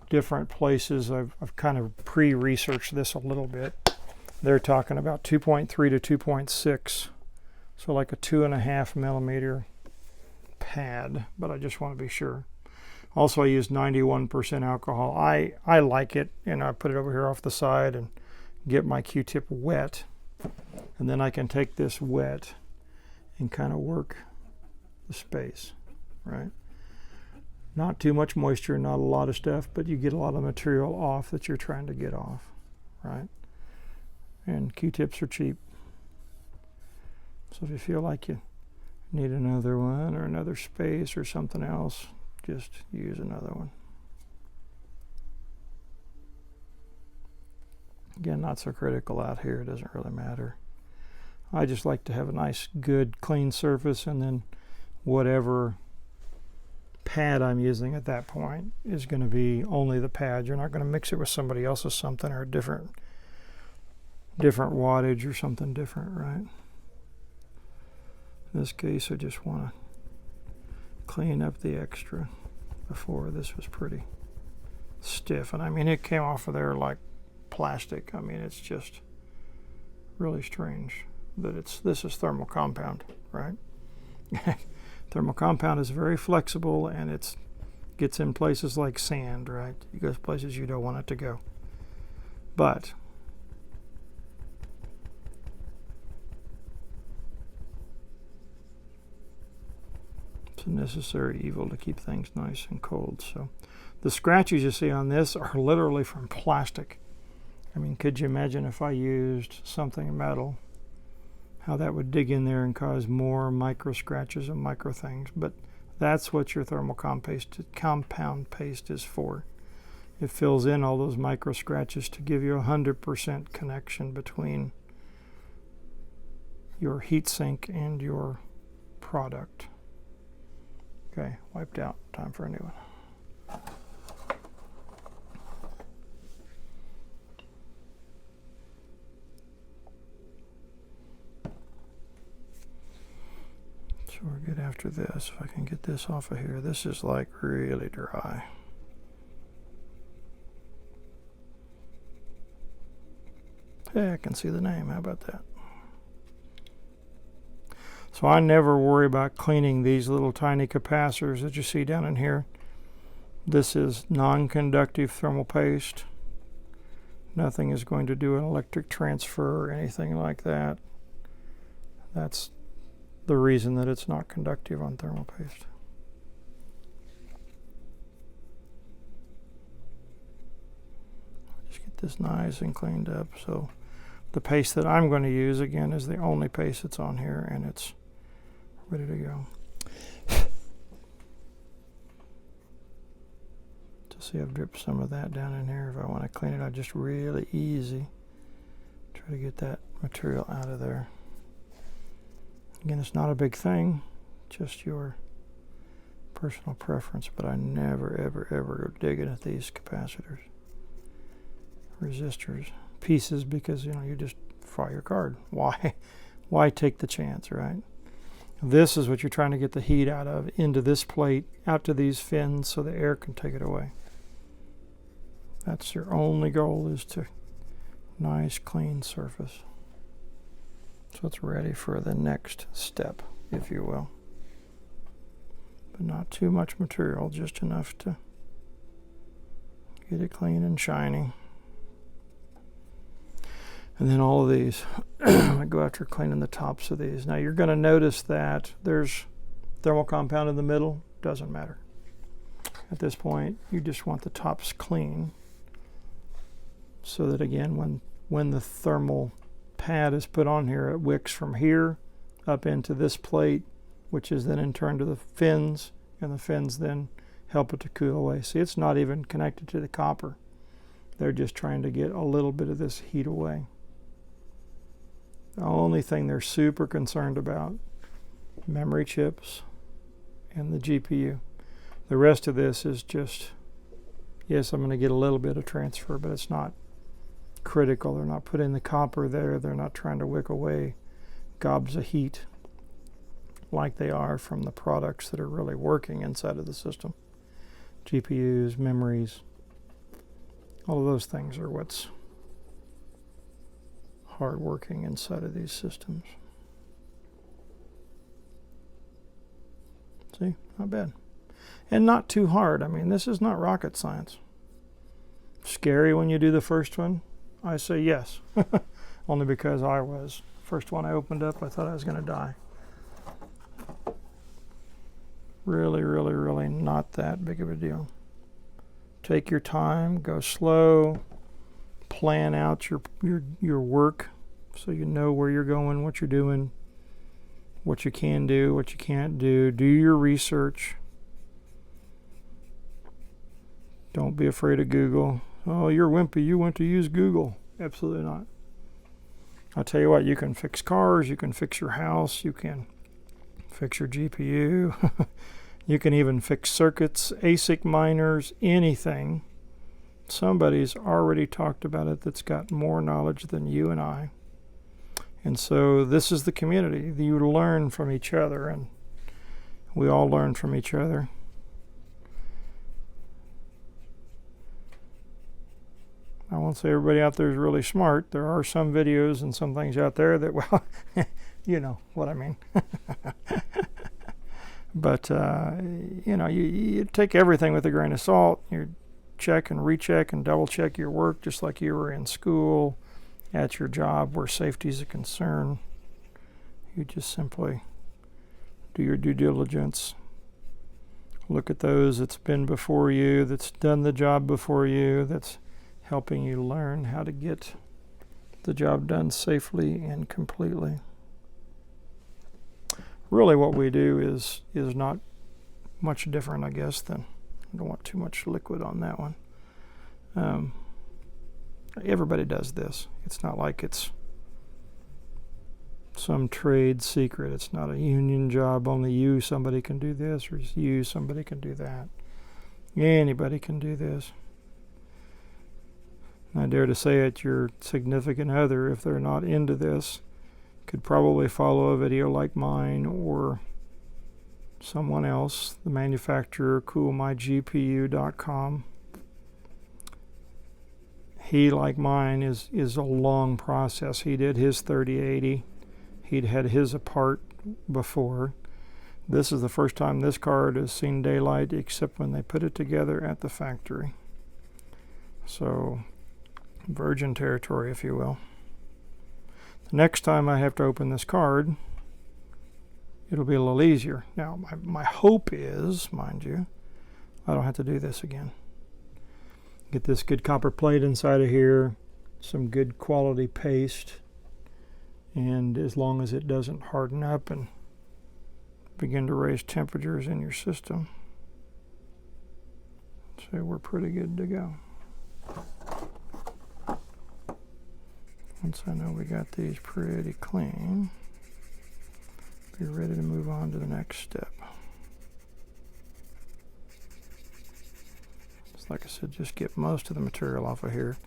S1: different places, I've kind of pre-researched this a little bit. They're talking about 2.3 to 2.6, so like a 2.5 millimeter pad, but I just want to be sure. Also, I use 91% alcohol. I like it, and I put it over here off the side and get my Q-tip wet, and then I can take this wet and kind of work the space, right? Not too much moisture, not a lot of stuff, but you get a lot of material off that you're trying to get off, right? And Q-tips are cheap. So if you feel like you need another one or another space or something else, just use another one. Again, not so critical out here, it doesn't really matter. I just like to have a nice, good, clean surface, and then whatever pad I'm using at that point is going to be only the pad. You're not going to mix it with somebody else's something, or different wattage or something different, right? In this case, I just want to clean up the extra. Before, this was pretty stiff, and I mean it came off of there like plastic. I mean, it's just really strange that this is thermal compound, right? Thermal compound is very flexible, and it gets in places like sand, right? It goes places you don't want it to go. But it's a necessary evil to keep things nice and cold. So the scratches you see on this are literally from plastic. I mean, could you imagine if I used something metal, how that would dig in there and cause more micro scratches and micro things? But that's what your thermal compound paste is for. It fills in all those micro scratches to give you 100% connection between your heatsink and your product. Okay, wiped out. Time for a new one. So we're good after this. If I can get this off of here. This is like really dry. Hey, I can see the name. How about that? So I never worry about cleaning these little tiny capacitors that you see down in here. This is non-conductive thermal paste. Nothing is going to do an electric transfer or anything like that. That's the reason that it's not conductive on thermal paste. Just get this nice and cleaned up. So the paste that I'm going to use, again, is the only paste that's on here, and it's ready to go. To see, I've dripped some of that down in here. If I want to clean it out just really easy, try to get that material out of there. Again, it's not a big thing, just your personal preference, but I never, ever, ever go digging at these capacitors, resistors, pieces, because you just fry your card. Why take the chance, right? This is what you're trying to get the heat out of, into this plate, out to these fins, so the air can take it away. That's your only goal, is to nice clean surface. So it's ready for the next step, if you will. But not too much material, just enough to get it clean and shiny. And then all of these, I go after cleaning the tops of these. Now you're going to notice that there's thermal compound in the middle, doesn't matter. At this point, you just want the tops clean so that, again, when the thermal pad is put on here, it wicks from here up into this plate, which is then in turn to the fins, and the fins then help it to cool away. See, it's not even connected to the copper. They're just trying to get a little bit of this heat away. The only thing they're super concerned about, memory chips and the GPU. The rest of this is just, yes, I'm going to get a little bit of transfer, but it's not critical. They're not putting the copper there. They're not trying to wick away gobs of heat like they are from the products that are really working inside of the system. GPUs, memories, all of those things are what's hard working inside of these systems. See, not bad. And not too hard. I mean, this is not rocket science. Scary when you do the first one? I say yes. Only because I was. First one I opened up, I thought I was going to die. Really, really, really not that big of a deal. Take your time, go slow, plan out your work so you know where you're going, what you're doing, what you can do, what you can't do. Do your research. Don't be afraid of Google. Oh, you're wimpy, you want to use Google. Absolutely not. I'll tell you what, you can fix cars, you can fix your house, you can fix your GPU. You can even fix circuits, ASIC miners, anything. Somebody's already talked about it that's got more knowledge than you and I. And so this is the community. You learn from each other, and we all learn from each other. I won't say everybody out there is really smart. There are some videos and some things out there that, well, you know what I mean. But, you know, you take everything with a grain of salt. You check and recheck and double check your work just like you were in school, at your job where safety is a concern. You just simply do your due diligence. Look at those that's been before you, that's done the job before you, that's helping you learn how to get the job done safely and completely. Really what we do is not much different, I guess, than, I don't want too much liquid on that one. Everybody does this. It's not like it's some trade secret. It's not a union job. Only you, somebody can do this, or you, somebody can do that. Anybody can do this. I dare to say it, your significant other, if they're not into this, could probably follow a video like mine or someone else, the manufacturer, coolmygpu.com. He, like mine, is a long process. He did his 3080. He'd had his apart before. This is the first time this card has seen daylight, except when they put it together at the factory. So, virgin territory, if you will. The next time I have to open this card, it'll be a little easier. Now, my hope is, mind you, I don't have to do this again. Get this good copper plate inside of here, some good quality paste, and as long as it doesn't harden up and begin to raise temperatures in your system, so we're pretty good to go. Once I know we got these pretty clean, be ready to move on to the next step. It's like I said, just get most of the material off of here.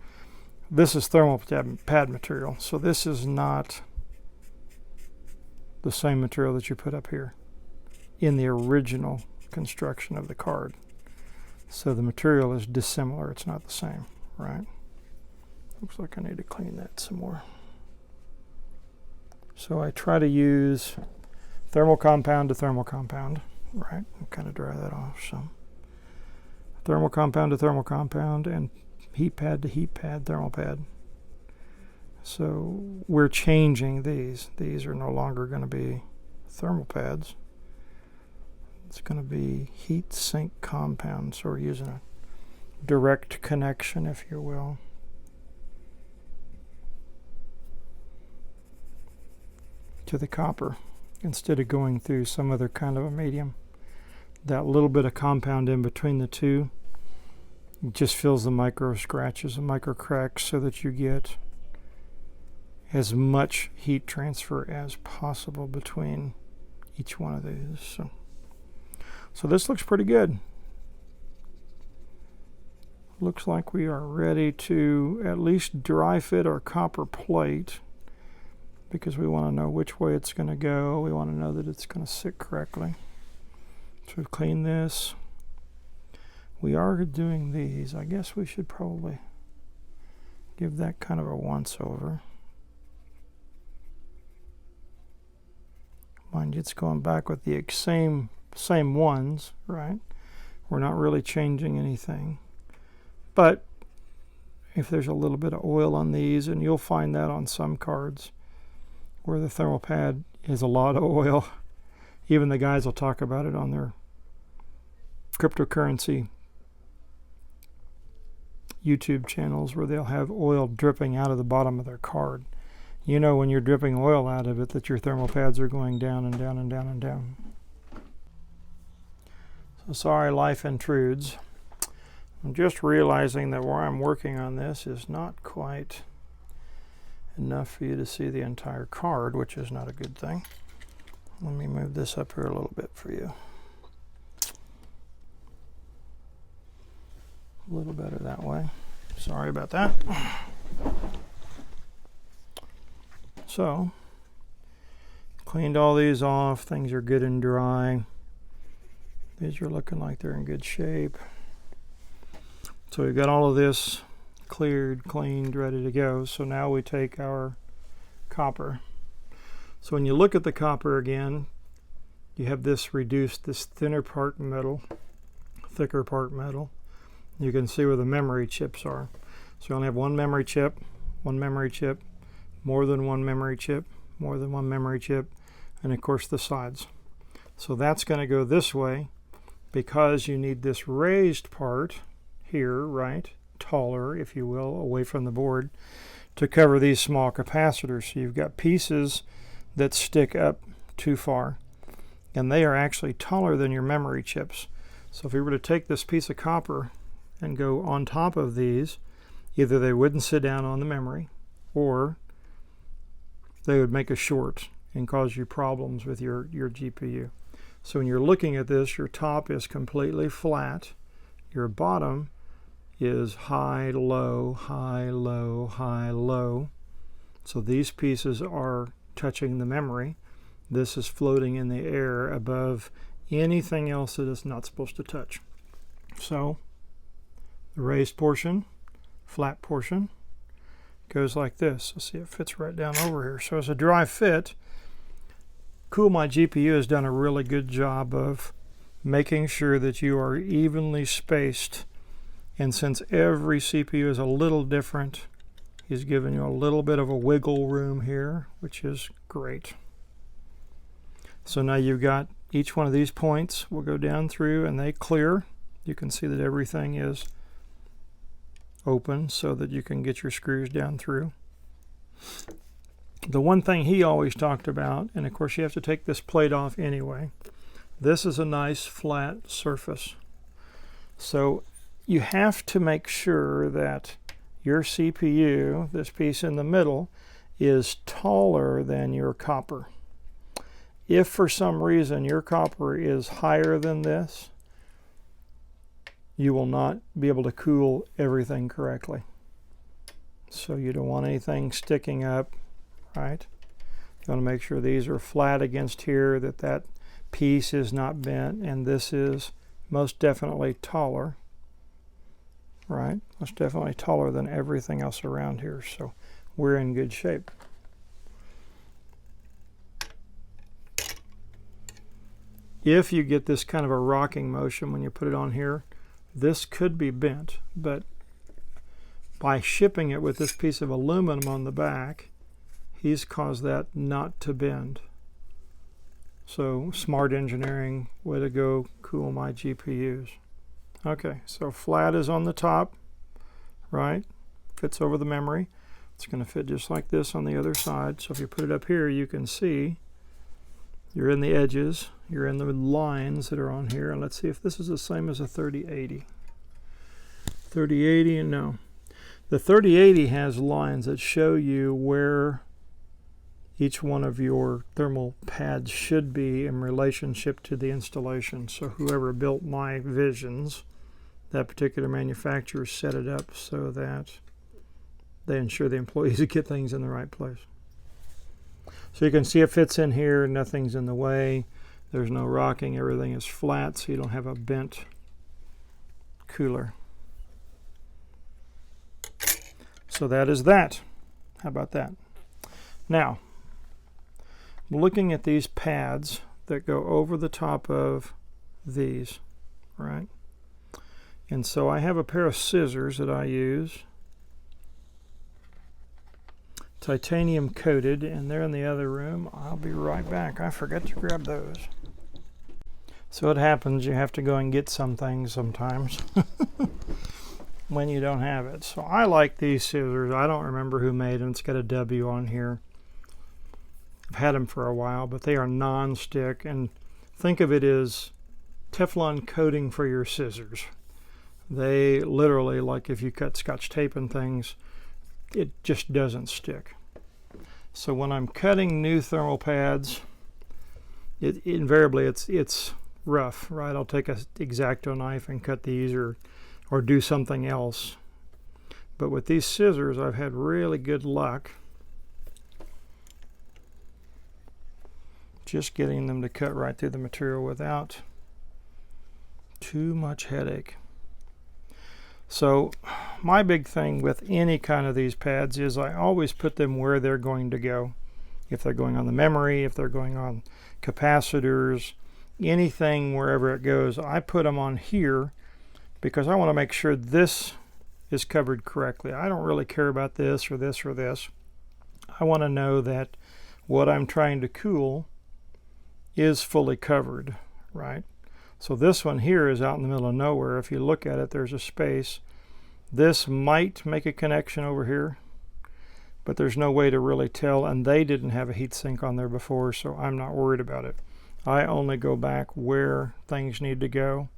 S1: This is thermal pad material, so this is not the same material that you put up here in the original construction of the card. So the material is dissimilar, it's not the same, right? Looks like I need to clean that some more. So I try to use thermal compound to thermal compound, right? And kind of dry that off some. Thermal compound to thermal compound, and heat pad to heat pad, thermal pad. So we're changing these. These are no longer going to be thermal pads. It's going to be heat sink compound, so we're using a direct connection, if you will. To the copper instead of going through some other kind of a medium. That little bit of compound in between the two just fills the micro scratches and micro cracks so that you get as much heat transfer as possible between each one of these. So this looks pretty good. Looks like we are ready to at least dry fit our copper plate, because we want to know which way it's going to go. We want to know that it's going to sit correctly. So we've cleaned this. We are doing these. I guess we should probably give that kind of a once over. Mind you, it's going back with the same ones, right? We're not really changing anything. But if there's a little bit of oil on these, and you'll find that on some cards where the thermal pad is a lot of oil. Even the guys will talk about it on their cryptocurrency YouTube channels where they'll have oil dripping out of the bottom of their card. You know when you're dripping oil out of it that your thermal pads are going down and down and down and down. So sorry, life intrudes. I'm just realizing that where I'm working on this is not quite enough for you to see the entire card, which is not a good thing. Let me move this up here a little bit for you. A little better that way. Sorry about that. So, cleaned all these off. Things are good and dry. These are looking like they're in good shape. So we've got all of this cleared, cleaned, ready to go. So now we take our copper. So when you look at the copper again, you have this reduced, this thinner part metal, thicker part metal. You can see where the memory chips are. So you only have one memory chip, more than one memory chip, more than one memory chip, and of course the sides. So that's going to go this way because you need this raised part here, right? Taller, if you will, away from the board to cover these small capacitors. So you've got pieces that stick up too far, and they are actually taller than your memory chips. So if we were to take this piece of copper and go on top of these, either they wouldn't sit down on the memory or they would make a short and cause you problems with your GPU. So when you're looking at this, your top is completely flat, your bottom is high, low, high, low, high, low. So these pieces are touching the memory. This is floating in the air above anything else that it's not supposed to touch. So the raised portion, flat portion, goes like this. Let's see, it fits right down over here. So as a dry fit, My GPU has done a really good job of making sure that you are evenly spaced. And since every CPU is a little different, he's given you a little bit of a wiggle room here, which is great. So now you've got each one of these points will go down through and they clear. You can see that everything is open so that you can get your screws down through. The one thing he always talked about, and of course you have to take this plate off anyway, this is a nice flat surface. So you have to make sure that your CPU, this piece in the middle, is taller than your copper. If for some reason your copper is higher than this, you will not be able to cool everything correctly. So you don't want anything sticking up, right? You want to make sure these are flat against here, that piece is not bent, and this is most definitely taller, right? Most definitely taller than everything else around here. So we're in good shape. If you get this kind of a rocking motion when you put it on here, this could be bent, but by shipping it with this piece of aluminum on the back, he's caused that not to bend. So smart engineering, way to go, cool my GPUs. Okay, so flat is on the top, right? Fits over the memory. It's going to fit just like this on the other side. So if you put it up here, you can see you're in the edges, you're in the lines that are on here. And let's see if this is the same as a 3080. 3080, no. The 3080 has lines that show you where each one of your thermal pads should be in relationship to the installation. So whoever built my Visions, that particular manufacturer set it up so that they ensure the employees get things in the right place. So you can see it fits in here, nothing's in the way, there's no rocking, everything is flat, so you don't have a bent cooler. So that is that. How about that? Now, looking at these pads that go over the top of these, right? And so I have a pair of scissors that I use, titanium coated, and they're in the other room. I'll be right back. I forgot to grab those. So it happens, you have to go and get some things sometimes when you don't have it. So I like these scissors. I don't remember who made them. It's got a W on here. I've had them for a while, but they are non-stick, and think of it as Teflon coating for your scissors. They literally, like if you cut Scotch tape and things, it just doesn't stick. So when I'm cutting new thermal pads, invariably it's rough, right? I'll take an X-Acto knife and cut these, or do something else. But with these scissors, I've had really good luck just getting them to cut right through the material without too much headache. So my big thing with any kind of these pads is I always put them where they're going to go. If they're going on the memory, if they're going on capacitors, anything wherever it goes, I put them on here because I want to make sure this is covered correctly. I don't really care about this or this or this. I want to know that what I'm trying to cool is fully covered, right? So this one here is out in the middle of nowhere. If you look at it, there's a space. This might make a connection over here, but there's no way to really tell, and they didn't have a heat sink on there before, so I'm not worried about it. I only go back where things need to go,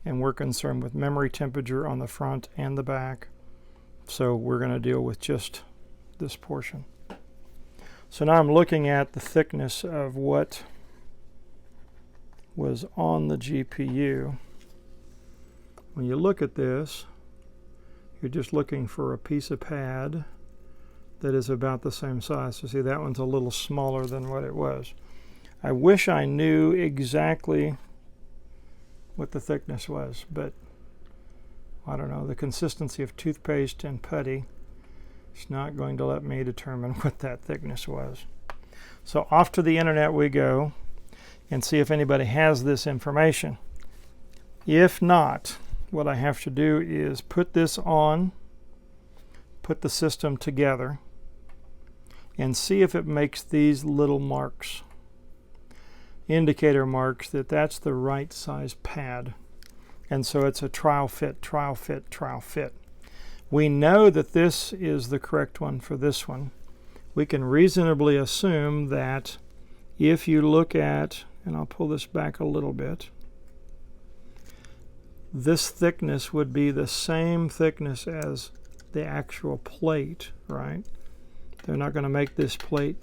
S1: and we're concerned with memory temperature on the front and the back, so we're going to deal with just this portion. So now I'm looking at the thickness of what was on the GPU. When you look at this, you're just looking for a piece of pad that is about the same size. So see, that one's a little smaller than what it was. I wish I knew exactly what the thickness was, but I don't know. The consistency of toothpaste and putty is not going to let me determine what that thickness was. So off to the internet we go and see if anybody has this information. If not, what I have to do is put this on, put the system together, and see if it makes these little marks, indicator marks that that's the right size pad. And so it's a trial fit, trial fit, trial fit. We know that this is the correct one for this one. We can reasonably assume that if you look at, and I'll pull this back a little bit, this thickness would be the same thickness as the actual plate, right? They're not going to make this plate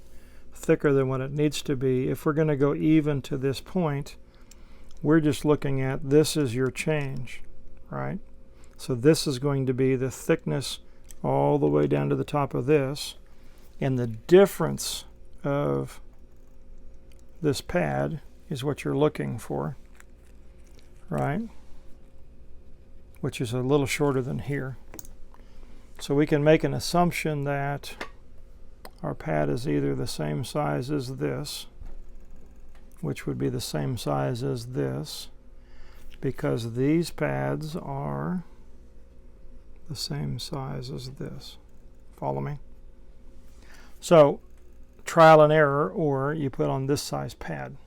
S1: thicker than what it needs to be. If we're going to go even to this point, we're just looking at this is your change, right? So this is going to be the thickness all the way down to the top of this, and the difference of this pad is what you're looking for, right? Which is a little shorter than here. So we can make an assumption that our pad is either the same size as this, which would be the same size as this, because these pads are the same size as this. Follow me? So trial and error, or you put on this size pad.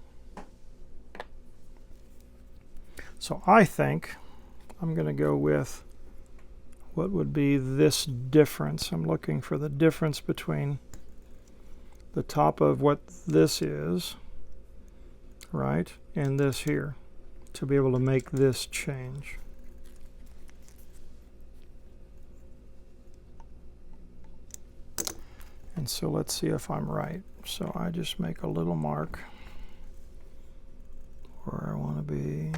S1: So I think I'm going to go with what would be this difference. I'm looking for the difference between the top of what this is, right, and this here, to be able to make this change. And so let's see if I'm right. So I just make a little mark where I want to be.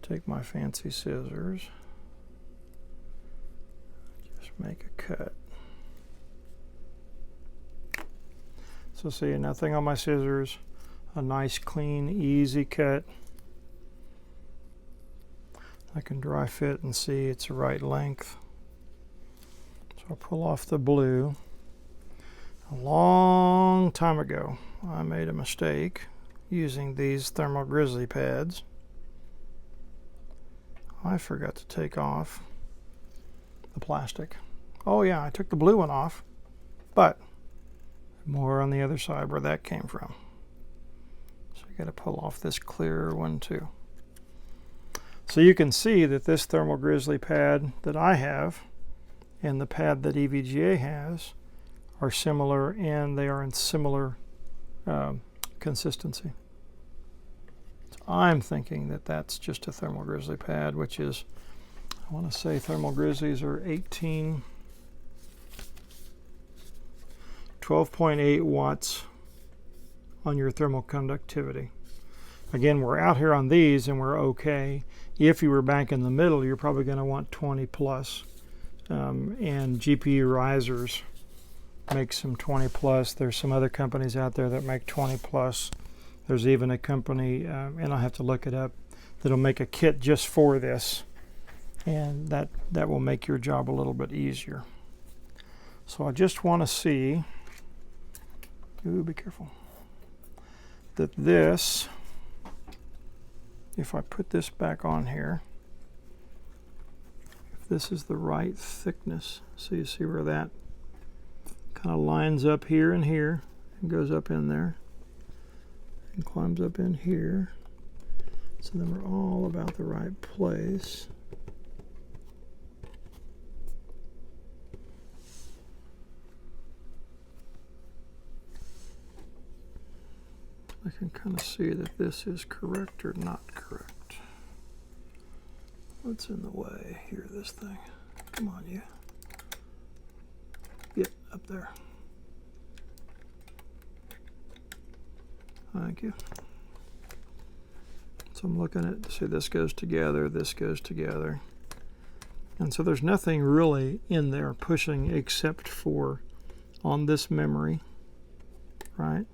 S1: Take my fancy scissors, just make a cut. So see, nothing on my scissors, a nice clean easy cut. I can dry fit and see it's the right length. So I'll pull off the blue. A long time ago I made a mistake using these thermal grizzly pads. I forgot to take off the plastic. Oh yeah, I took the blue one off, but more on the other side where that came from. So you got to pull off this clear one too. So you can see that this thermal grizzly pad that I have and the pad that EVGA has are similar, and they are in similar consistency. I'm thinking that that's just a thermal grizzly pad, which is, I want to say thermal grizzlies are 12.8 watts on your thermal conductivity. Again, we're out here on these and we're okay. If you were back in the middle, you're probably going to want 20 plus. And GPU risers make some 20 plus. There's some other companies out there that make 20 plus. There's even a company, and I'll have to look it up, that'll make a kit just for this, and that will make your job a little bit easier. So I just want to see, ooh, be careful, that this, if I put this back on here, if this is the right thickness, so you see where that kind of lines up here and here and goes up in there and climbs up in here. So then we're all about the right place. I can kind of see that this is correct or not correct. What's in the way here, this thing? Come on, you. Get up there. Thank you. So I'm looking at, see, this goes together, this goes together. And so there's nothing really in there pushing except for on this memory, right?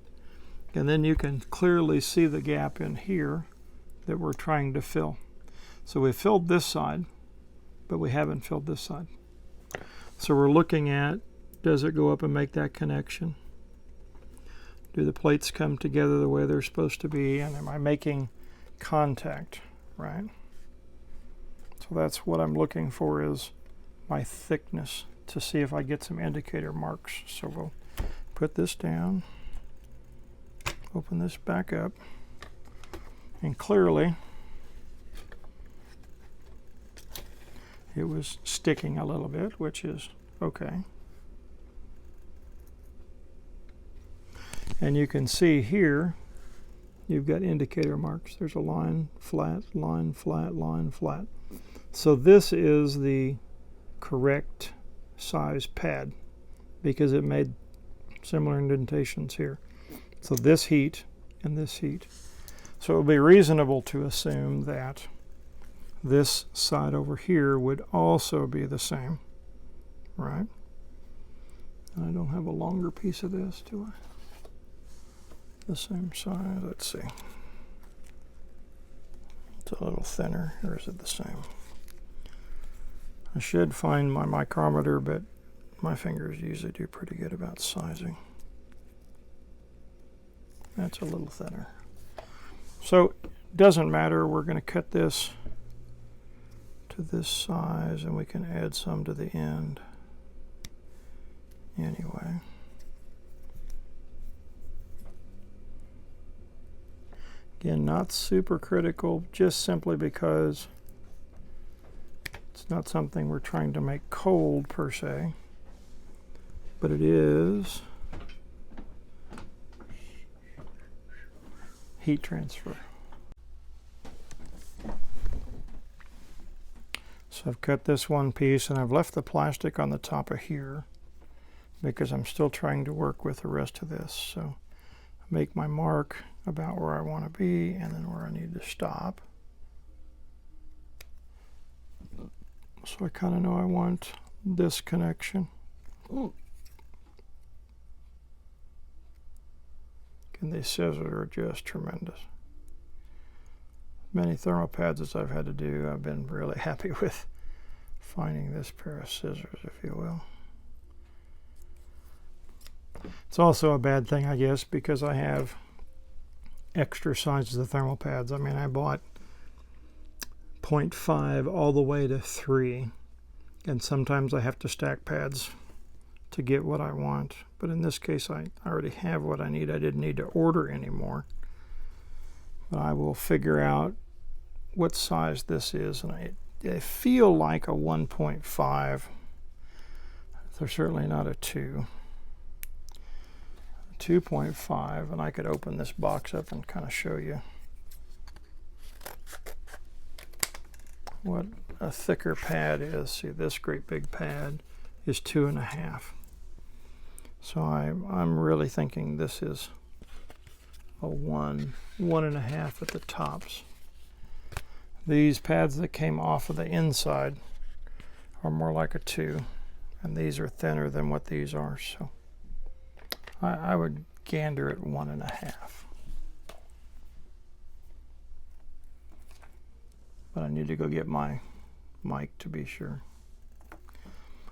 S1: And then you can clearly see the gap in here that we're trying to fill. So we filled this side, but we haven't filled this side. So we're looking at, does it go up and make that connection? Do the plates come together the way they're supposed to be? And am I making contact, right? So that's what I'm looking for, is my thickness, to see if I get some indicator marks. So we'll put this down, open this back up, and clearly it was sticking a little bit, which is okay. And you can see here, you've got indicator marks. There's a line, flat, line, flat, line, flat. So this is the correct size pad because it made similar indentations here. So this heat and this heat. So it would be reasonable to assume that this side over here would also be the same, right? And I don't have a longer piece of this, do I? The same size, let's see. It's a little thinner, or is it the same? I should find my micrometer, but my fingers usually do pretty good about sizing. That's a little thinner. So, doesn't matter, we're going to cut this to this size and we can add some to the end. Anyway. Again, not super critical, just simply because it's not something we're trying to make cold per se, but it is heat transfer. So I've cut this one piece and I've left the plastic on the top of here because I'm still trying to work with the rest of this. So I make my mark about where I want to be and then where I need to stop. So I kind of know I want this connection. And these scissors are just tremendous. Many thermal pads as I've had to do, I've been really happy with finding this pair of scissors, if you will. It's also a bad thing, I guess, because I have extra sizes of thermal pads. I mean, I bought 0.5 all the way to 3, and sometimes I have to stack pads to get what I want. But in this case, I already have what I need. I didn't need to order anymore. But I will figure out what size this is, and I feel like a 1.5. They're certainly not a 2. 2.5, and I could open this box up and kind of show you what a thicker pad is. See, this great big pad is 2.5. So I'm really thinking this is a 1.5 at the tops. These pads that came off of the inside are more like a 2, and these are thinner than what these are. So I would gander at 1.5. But I need to go get my mic to be sure.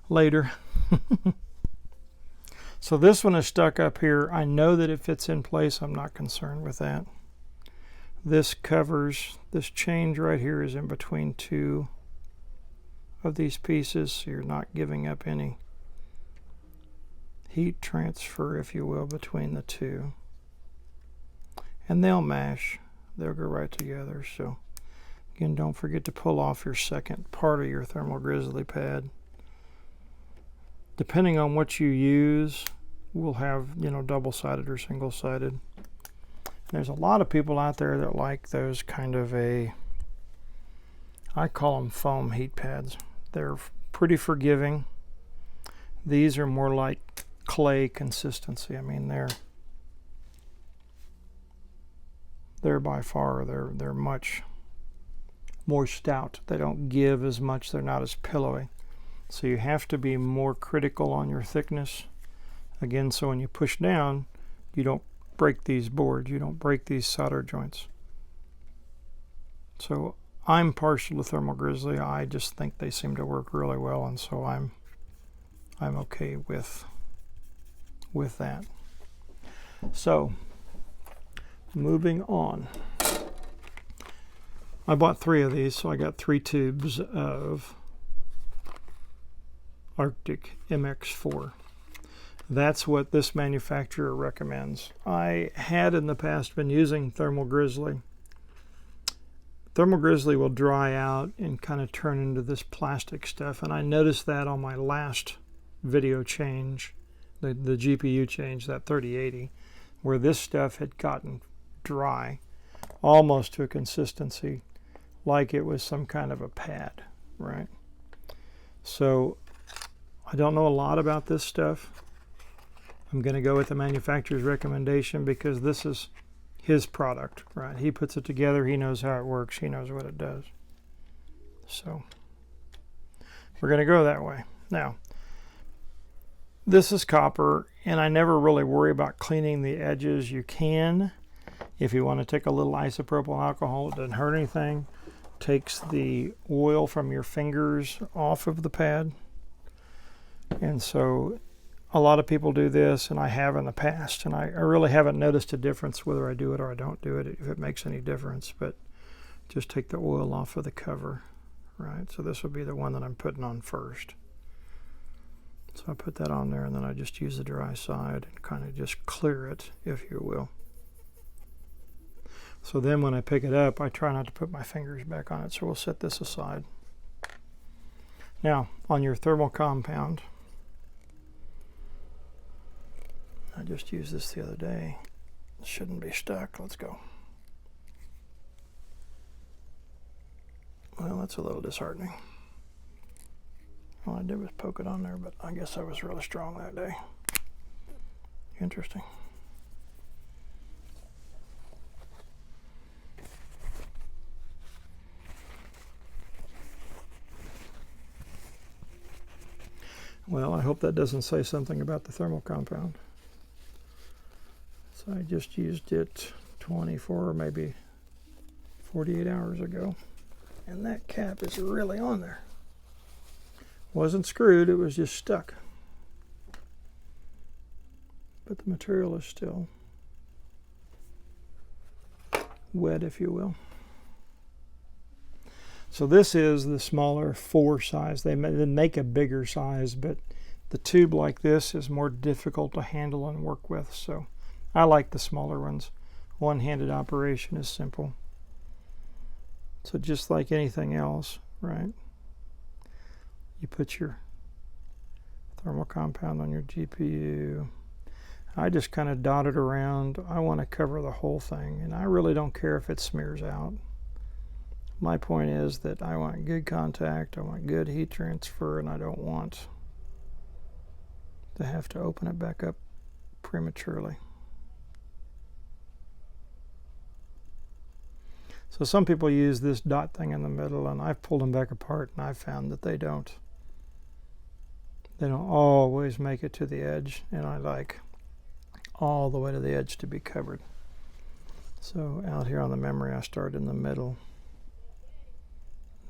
S1: Later. So this one is stuck up here. I know that it fits in place. I'm not concerned with that. This covers, this change right here is in between 2 of these pieces, so you're not giving up any heat transfer, if you will, between the 2. And they'll mash. They'll go right together. So again, don't forget to pull off your second part of your thermal grizzly pad. Depending on what you use, we'll have, you know, double-sided or single-sided. There's a lot of people out there that like those kind of I call them foam heat pads. They're pretty forgiving. These are more like clay consistency. I mean, they're by far, they're much more stout. They don't give as much. They're not as pillowy. So you have to be more critical on your thickness. Again, so when you push down, you don't break these boards. You don't break these solder joints. So I'm partial to thermal grizzly. I just think they seem to work really well, and so I'm okay with that. So moving on. I bought 3 of these, so I got 3 tubes of Arctic MX4. That's what this manufacturer recommends. I had in the past been using thermal grizzly. Thermal grizzly will dry out and kind of turn into this plastic stuff, and I noticed that on my last video change, the GPU change, that 3080, where this stuff had gotten dry almost to a consistency like it was some kind of a pad, right? So I don't know a lot about this stuff. I'm going to go with the manufacturer's recommendation because this is his product, right? He puts it together. He knows how it works. He knows what it does. So we're going to go that way. Now, this is copper, and I never really worry about cleaning the edges. You can, if you want to take a little isopropyl alcohol, it doesn't hurt anything. Takes the oil from your fingers off of the pad. And so a lot of people do this, and I have in the past, and I really haven't noticed a difference whether I do it or I don't do it, if it makes any difference. But just take the oil off of the cover, right? So this will be the one that I'm putting on first. So I put that on there, and then I just use the dry side and kind of just clear it, if you will. So then when I pick it up, I try not to put my fingers back on it. So we'll set this aside. Now, on your thermal compound, I just used this the other day. It shouldn't be stuck. Let's go. Well, that's a little disheartening. All I did was poke it on there, but I guess I was really strong that day. Interesting. Well, I hope that doesn't say something about the thermal compound. So I just used it 24 or maybe 48 hours ago. And that cap is really on there. Wasn't screwed, it was just stuck. But the material is still wet, if you will. So this is the smaller 4 size. They make a bigger size, but the tube like this is more difficult to handle and work with. So I like the smaller ones. One-handed operation is simple. So just like anything else, right? You put your thermal compound on your GPU. I just kind of dot it around. I want to cover the whole thing, and I really don't care if it smears out. My point is that I want good contact, I want good heat transfer, and I don't want to have to open it back up prematurely. So some people use this dot thing in the middle, and I've pulled them back apart, and I've found that they don't always make it to the edge, and I like all the way to the edge to be covered. So out here on the memory, I start in the middle.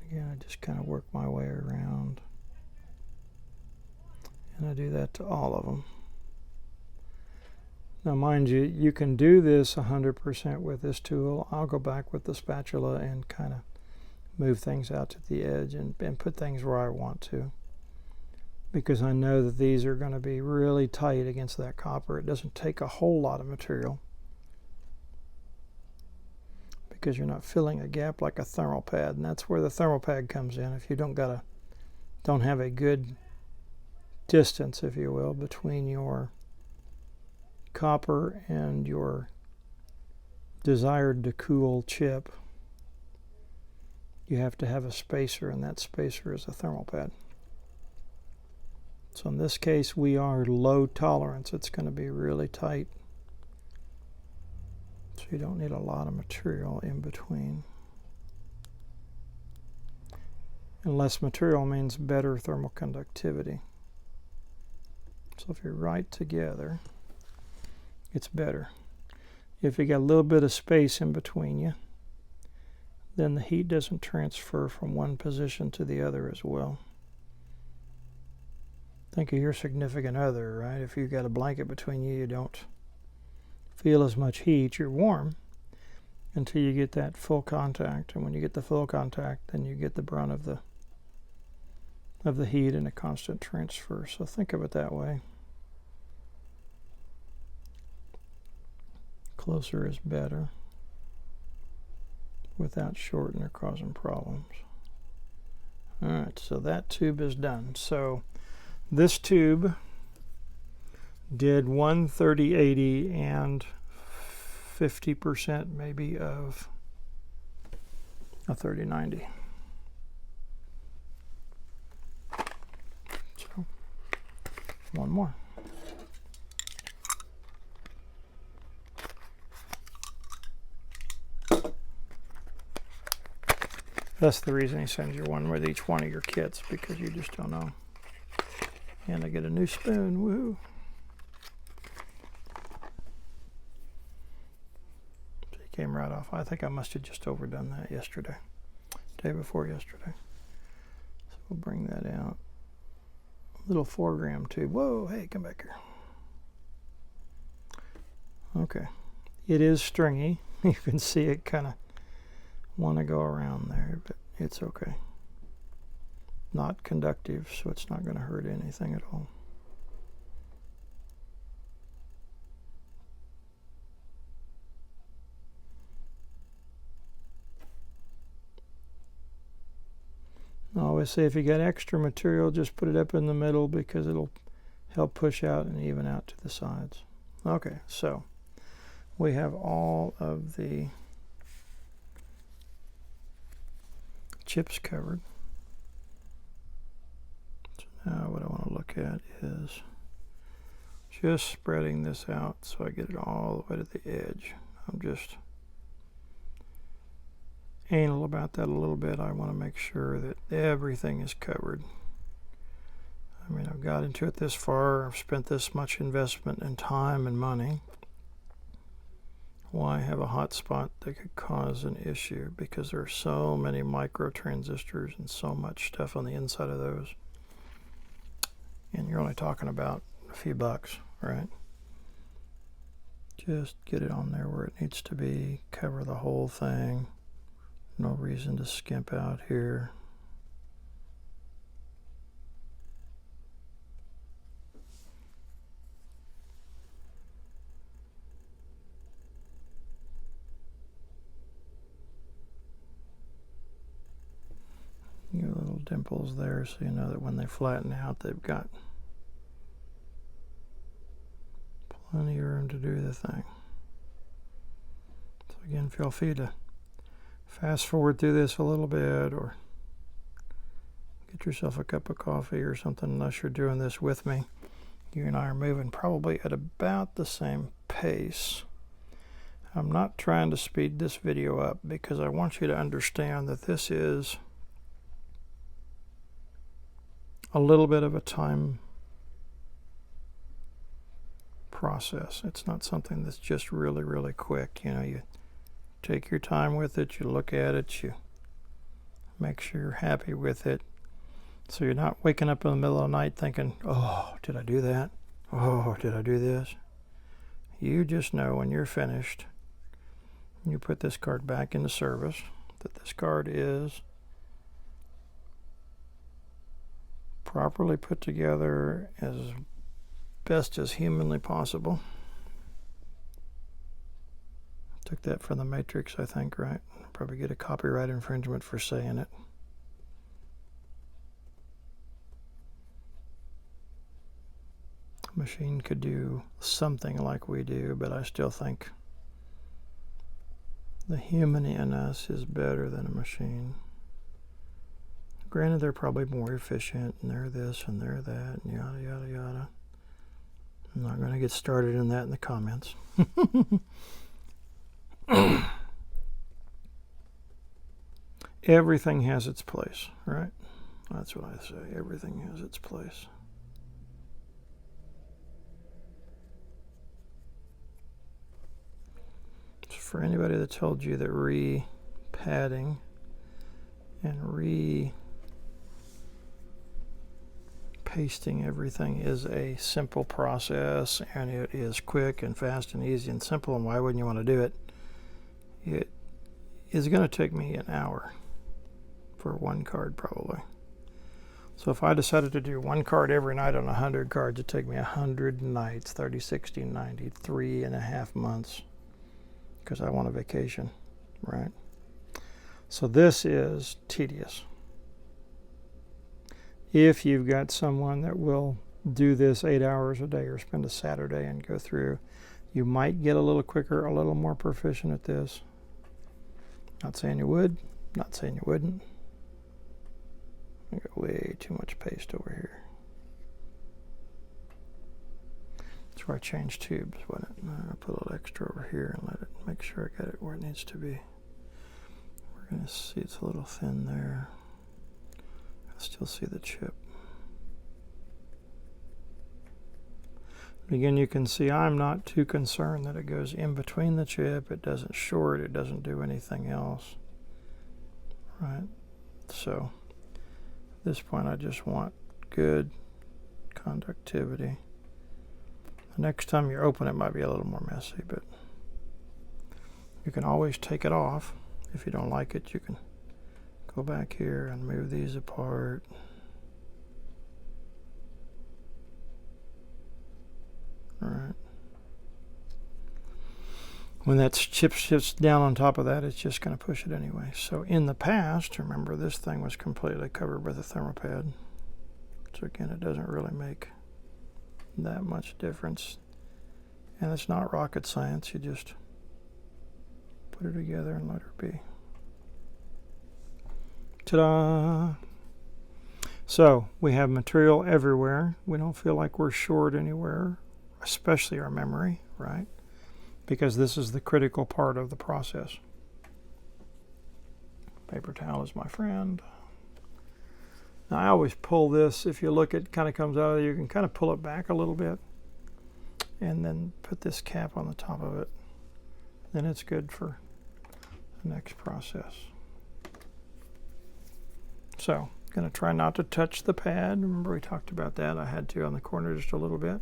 S1: Again, I just kind of work my way around, and I do that to all of them. Now mind you, you can do this 100% with this tool. I'll go back with the spatula and kind of move things out to the edge and put things where I want to, because I know that these are going to be really tight against that copper. It doesn't take a whole lot of material because you're not filling a gap like a thermal pad, and that's where the thermal pad comes in. If you don't have a good distance, if you will, between your copper and your desired to cool chip, you have to have a spacer, and that spacer is a thermal pad. So in this case, we are low tolerance. It's going to be really tight. So you don't need a lot of material in between. And less material means better thermal conductivity. So if you're right together, it's better. If you got a little bit of space in between you, then the heat doesn't transfer from one position to the other as well. Think of your significant other, right? If you've got a blanket between you, you don't feel as much heat. You're warm until you get that full contact, and when you get the full contact, then you get the brunt of the heat and a constant transfer. So think of it that way. Closer is better without shorting or causing problems. All right, so that tube is done. So this tube did 130/80 and 50% maybe of a 30/90. So one more. That's the reason he sends you one with each one of your kits, because you just don't know. And I get a new spoon, woohoo. So he came right off. I think I must have just overdone that yesterday, day before yesterday. So we'll bring that out. Little 4-gram tube. Whoa, hey, come back here. Okay, it is stringy. You can see it kind of want to go around there, but it's okay. Not conductive, so it's not going to hurt anything at all. I always say if you got extra material, just put it up in the middle because it'll help push out and even out to the sides. Okay, so we have all of the chips covered. So now what I want to look at is just spreading this out so I get it all the way to the edge. I'm just anal about that a little bit. I want to make sure that everything is covered. I mean, I've got into it this far. I've spent this much investment in time and money. Why have a hot spot that could cause an issue? Because there are so many micro transistors and so much stuff on the inside of those. And you're only talking about a few bucks, right? Just get it on there where it needs to be. Cover the whole thing. No reason to skimp out here. Your little dimples there so you know that when they flatten out they've got plenty of room to do the thing. So again, feel free to fast forward through this a little bit or get yourself a cup of coffee or something unless you're doing this with me. You and I are moving probably at about the same pace. I'm not trying to speed this video up because I want you to understand that this is a little bit of a time process. It's not something that's just really, really quick. You know, you take your time with it, you look at it, you make sure you're happy with it. So you're not waking up in the middle of the night thinking, oh, did I do that? Oh, did I do this? You just know when you're finished, you put this card back into service, that this card is properly put together as best as humanly possible. Took that from the Matrix, I think, right? Probably get a copyright infringement for saying it. A machine could do something like we do, but I still think the human in us is better than a machine. Granted, they're probably more efficient, and they're this and they're that, and yada, yada, yada. I'm not going to get started in that in the comments. Everything has its place, right? That's what I say. Everything has its place. So for anybody that told you that re-padding and pasting everything is a simple process and it is quick and fast and easy and simple, and why wouldn't you want to do it? It is going to take me an hour for one card probably. So if I decided to do one card every night on 100 cards, it'd take me 100 nights, 30, 60, 90, 3.5 months, because I want a vacation, right? So this is tedious. If you've got someone that will do this 8 hours a day or spend a Saturday and go through, you might get a little quicker, a little more proficient at this. Not saying you would, not saying you wouldn't. I got way too much paste over here. That's where I changed tubes, wasn't it? I'll put a little extra over here and let it make sure I got it where it needs to be. We're going to see it's a little thin there. I still see the chip. Again, you can see I'm not too concerned that it goes in between the chip. It doesn't short. It doesn't do anything else. Right? So at this point, I just want good conductivity. The next time you open it might be a little more messy, but you can always take it off. If you don't like it, you can go back here and move these apart. All right. when that chip sits down on top of that, it's just going to push it anyway. So in the past, remember, this thing was completely covered with a thermopad. So again, it doesn't really make that much difference. And it's not rocket science. You just put her together and let her be. Ta-da! So we have material everywhere. We don't feel like we're short anywhere, especially our memory, right? Because this is the critical part of the process. Paper towel is my friend. Now I always pull this. If you look, it kind of comes out of there. You can kind of pull it back a little bit and then put this cap on the top of it. Then it's good for the next process. So, going to try not to touch the pad. Remember we talked about that. I had to on the corner just a little bit.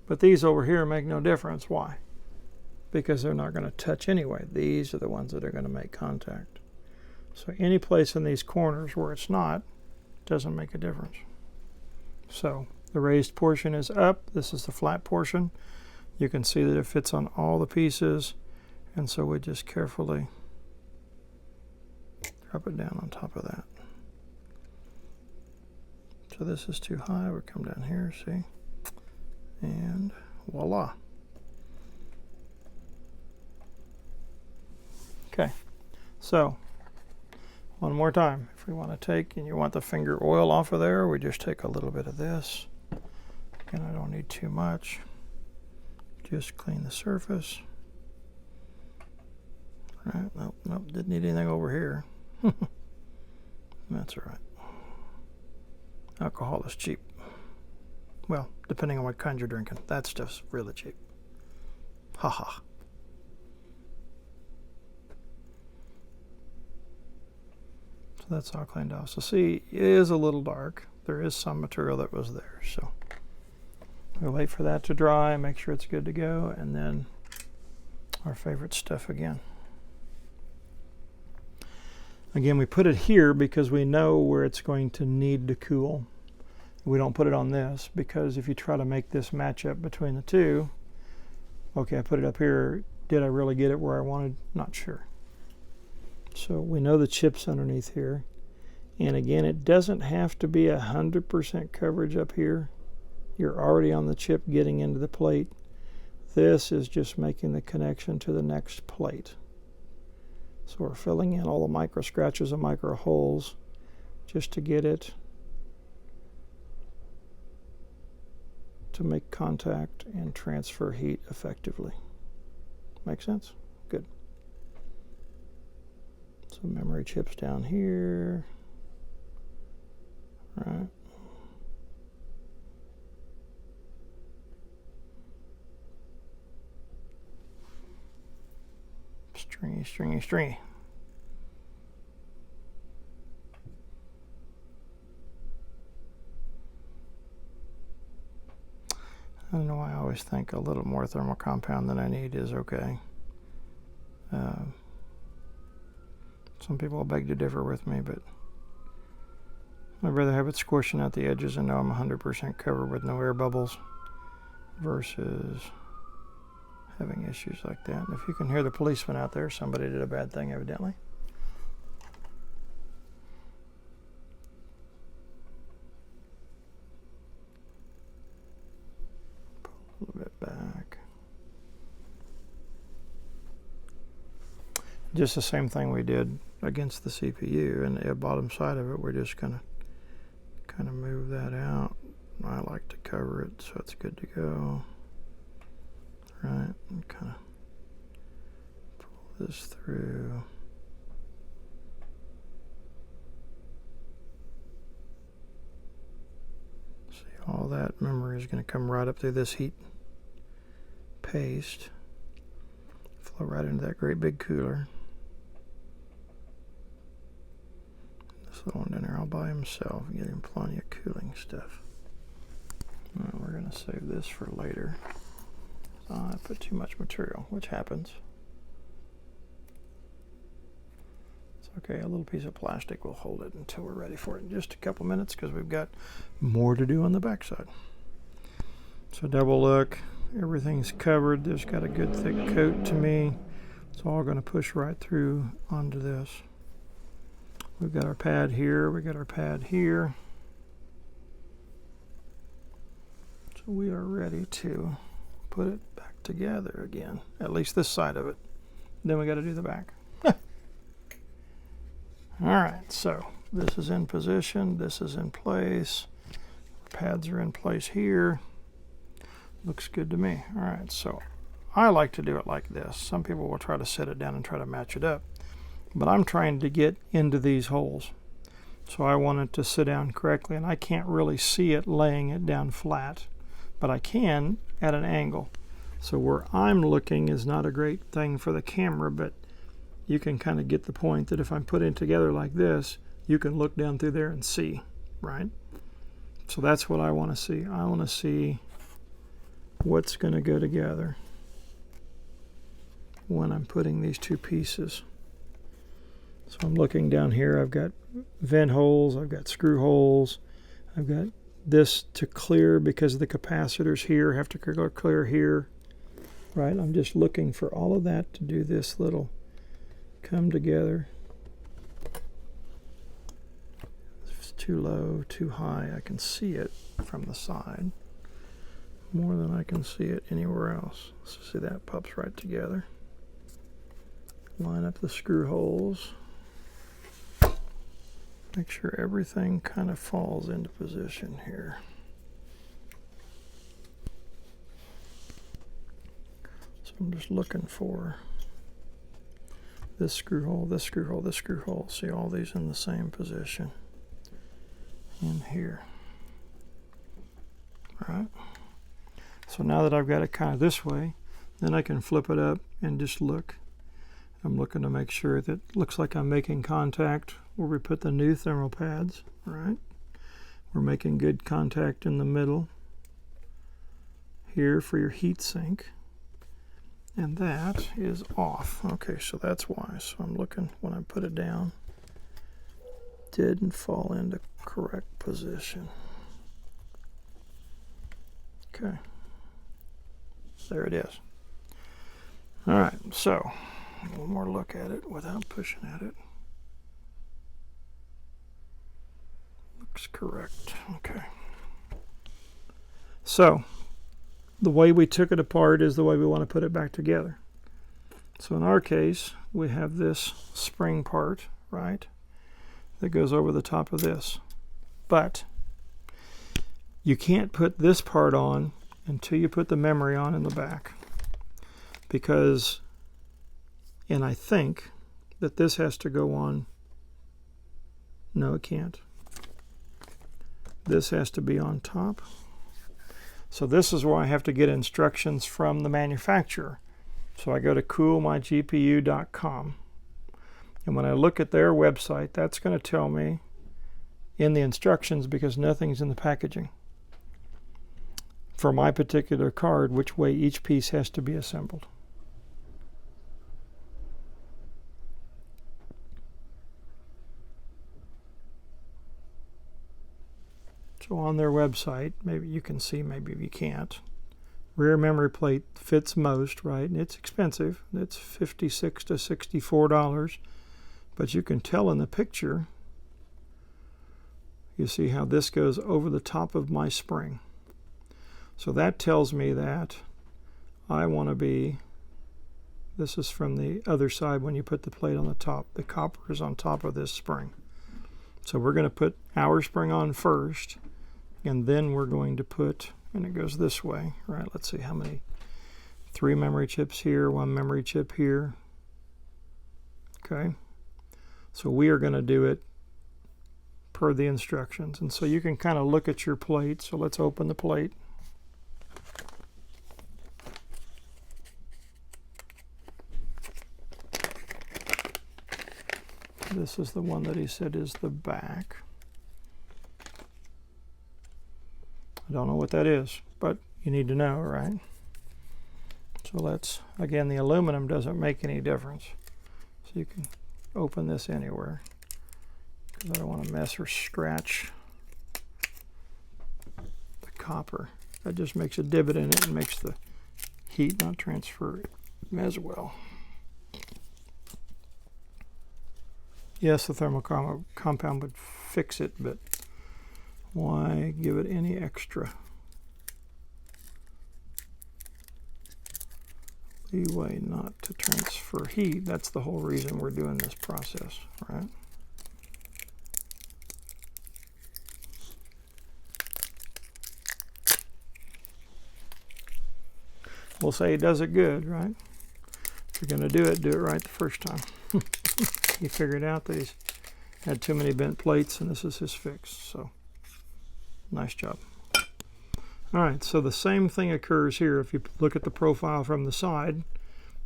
S1: But these over here make no difference. Why? Because they're not going to touch anyway. These are the ones that are going to make contact. So any place in these corners where it's not doesn't make a difference. So the raised portion is up. This is the flat portion. You can see that it fits on all the pieces. And so we just carefully drop it down on top of that. So this is too high. We come down here, see? And voila. Okay, so one more time. If we want to take, and you want the finger oil off of there, we just take a little bit of this. And I don't need too much. Just clean the surface. All right, nope, didn't need anything over here. That's all right. Alcohol is cheap. Well, depending on what kind you're drinking. That stuff's really cheap. Ha. So that's all cleaned off. So see, it is a little dark. There is some material that was there. So we'll wait for that to dry, make sure it's good to go, and then our favorite stuff again. Again, we put it here because we know where it's going to need to cool. We don't put it on this because if you try to make this match up between the two, okay, I put it up here. Did I really get it where I wanted? Not sure. So we know the chip's underneath here. And again, it doesn't have to be 100% coverage up here. You're already on the chip getting into the plate. This is just making the connection to the next plate. So we're filling in all the micro scratches and micro holes just to get it to make contact and transfer heat effectively. Make sense? Good. So memory chips down here. All right. Stringy. I don't know why I always think a little more thermal compound than I need is okay. Some people will beg to differ with me, but I'd rather have it squishing at the edges and know I'm 100% covered with no air bubbles versus having issues like that. And if you can hear the policeman out there, somebody did a bad thing evidently. Pull a little bit back. Just the same thing we did against the CPU, and the bottom side of it, we're just going to kind of move that out. I like to cover it so it's good to go. Right, and kind of pull this through. See, all that memory is going to come right up through this heat paste, flow right into that great big cooler. This little one in there all by himself, get him plenty of cooling stuff. Right, we're going to save this for later. I put too much material, which happens. It's okay, a little piece of plastic will hold it until we're ready for it in just a couple minutes because we've got more to do on the backside. So double look, everything's covered. There's got a good thick coat to me. It's all going to push right through onto this. We've got our pad here, we got our pad here. So we are ready to put it back together again, at least this side of it. Then we got to do the back. All right, so this is in position, this is in place. Pads are in place here. Looks good to me. All right, so I like to do it like this. Some people will try to set it down and try to match it up, but I'm trying to get into these holes. So I want it to sit down correctly, and I can't really see it laying it down flat, but I can at an angle. So where I'm looking is not a great thing for the camera, but you can kind of get the point that if I'm putting it together like this, you can look down through there and see, right? So that's what I want to see. I want to see what's going to go together when I'm putting these two pieces. So I'm looking down here. I've got vent holes, I've got screw holes, I've got this to clear because the capacitors here have to go clear here, right? I'm just looking for all of that to do this little come together. If it's too low, too high, I can see it from the side more than I can see it anywhere else. So see, that pops right together. Line up the screw holes. Make sure everything kind of falls into position here. So I'm just looking for this screw hole, this screw hole, this screw hole. See all these in the same position in here. All right. So now that I've got it kind of this way, then I can flip it up and just look. I'm looking to make sure that it looks like I'm making contact where we put the new thermal pads, right? We're making good contact in the middle here for your heat sink. And that is off. Okay, so that's why. So I'm looking when I put it down. Didn't fall into correct position. Okay. There it is. All right, so one more look at it without pushing at it. Looks correct. Okay. So the way we took it apart is the way we want to put it back together. So in our case, we have this spring part, right, that goes over the top of this. But you can't put this part on until you put the memory on in the back, because, and I think that this has to go on. No, it can't. This has to be on top. So this is where I have to get instructions from the manufacturer. So I go to coolmygpu.com, and when I look at their website, that's going to tell me in the instructions, because nothing's in the packaging, for my particular card, which way each piece has to be assembled. So on their website, maybe you can see, maybe you can't. Rear memory plate fits most, right? And it's expensive. It's $56 to $64. But you can tell in the picture, you see how this goes over the top of my spring. So that tells me that I want to be, this is from the other side when you put the plate on the top. The copper is on top of this spring. So we're going to put our spring on first, and then we're going to put, and it goes this way, right? Let's see how many. 3 memory chips here, 1 memory chip here. Okay. So we are going to do it per the instructions. And so you can kind of look at your plate. So let's open the plate. This is the one that he said is the back. I don't know what that is, but you need to know, right? So let's, again, the aluminum doesn't make any difference. So you can open this anywhere, because I don't want to mess or scratch the copper. That just makes a divot in it and makes the heat not transfer as well. Yes, the compound would fix it, but why give it any extra leeway not to transfer heat? That's the whole reason we're doing this process, right? We'll say he does it good, right? If you're going to do it right the first time. He figured out that he's had too many bent plates, and this is his fix. So, nice job. All right, so the same thing occurs here. If you look at the profile from the side,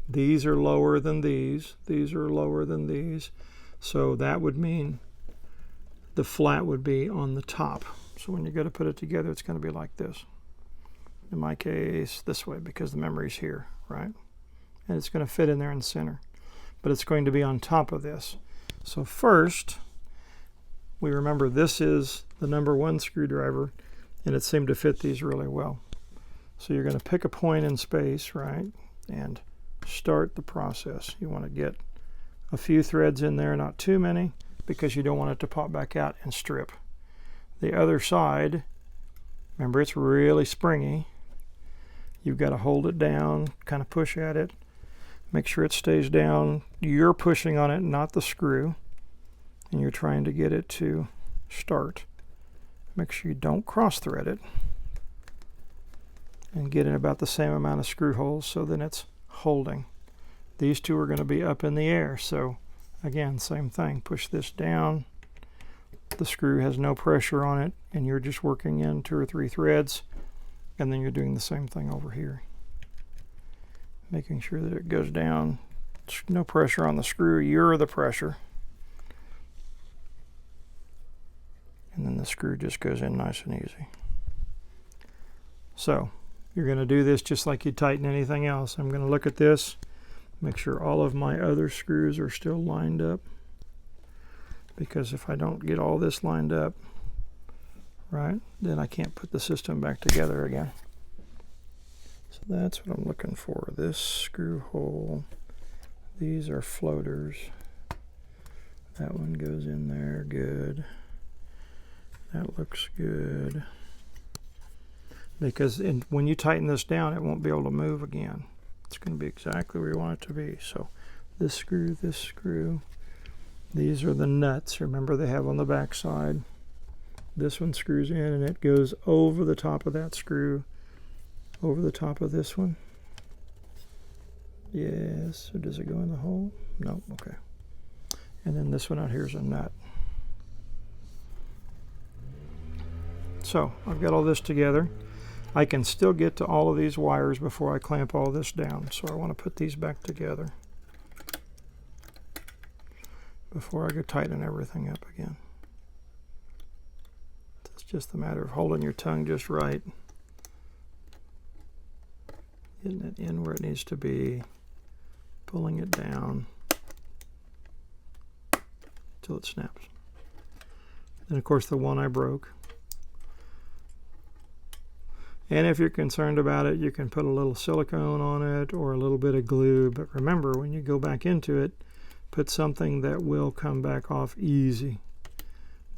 S1: these are lower than these. These are lower than these. So that would mean the flat would be on the top. So when you go to put it together, it's going to be like this. In my case, this way, because the memory's here, right? And it's going to fit in there in the center. But it's going to be on top of this. So first, we remember this is the #1 screwdriver, and it seemed to fit these really well. So you're going to pick a point in space, right, and start the process. You want to get a few threads in there, not too many, because you don't want it to pop back out and strip. The other side, remember it's really springy. You've got to hold it down, kind of push at it. Make sure it stays down. You're pushing on it, not the screw. And you're trying to get it to start. Make sure you don't cross thread it. And get in about the same amount of screw holes so then it's holding. These two are going to be up in the air. So again, same thing. Push this down. The screw has no pressure on it, and you're just working in 2 or 3 threads. And then you're doing the same thing over here. Making sure that it goes down. No pressure on the screw, you're the pressure. And then the screw just goes in nice and easy. So you're going to do this just like you tighten anything else. I'm going to look at this, make sure all of my other screws are still lined up. Because if I don't get all this lined up, right, then I can't put the system back together again. So that's what I'm looking for. This screw hole. These are floaters. That one goes in there, good. That looks good. Because when you tighten this down, it won't be able to move again. It's going to be exactly where you want it to be. So this screw, these are the nuts. Remember they have on the back side. This one screws in and it goes over the top of that screw, over the top of this one. Yes, so does it go in the hole? No, okay. And then this one out here is a nut. So I've got all this together. I can still get to all of these wires before I clamp all this down. So I want to put these back together before I go tighten everything up again. It's just a matter of holding your tongue just right. Getting it in where it needs to be. Pulling it down till it snaps. And of course the one I broke. And if you're concerned about it, you can put a little silicone on it or a little bit of glue. But remember, when you go back into it, put something that will come back off easy.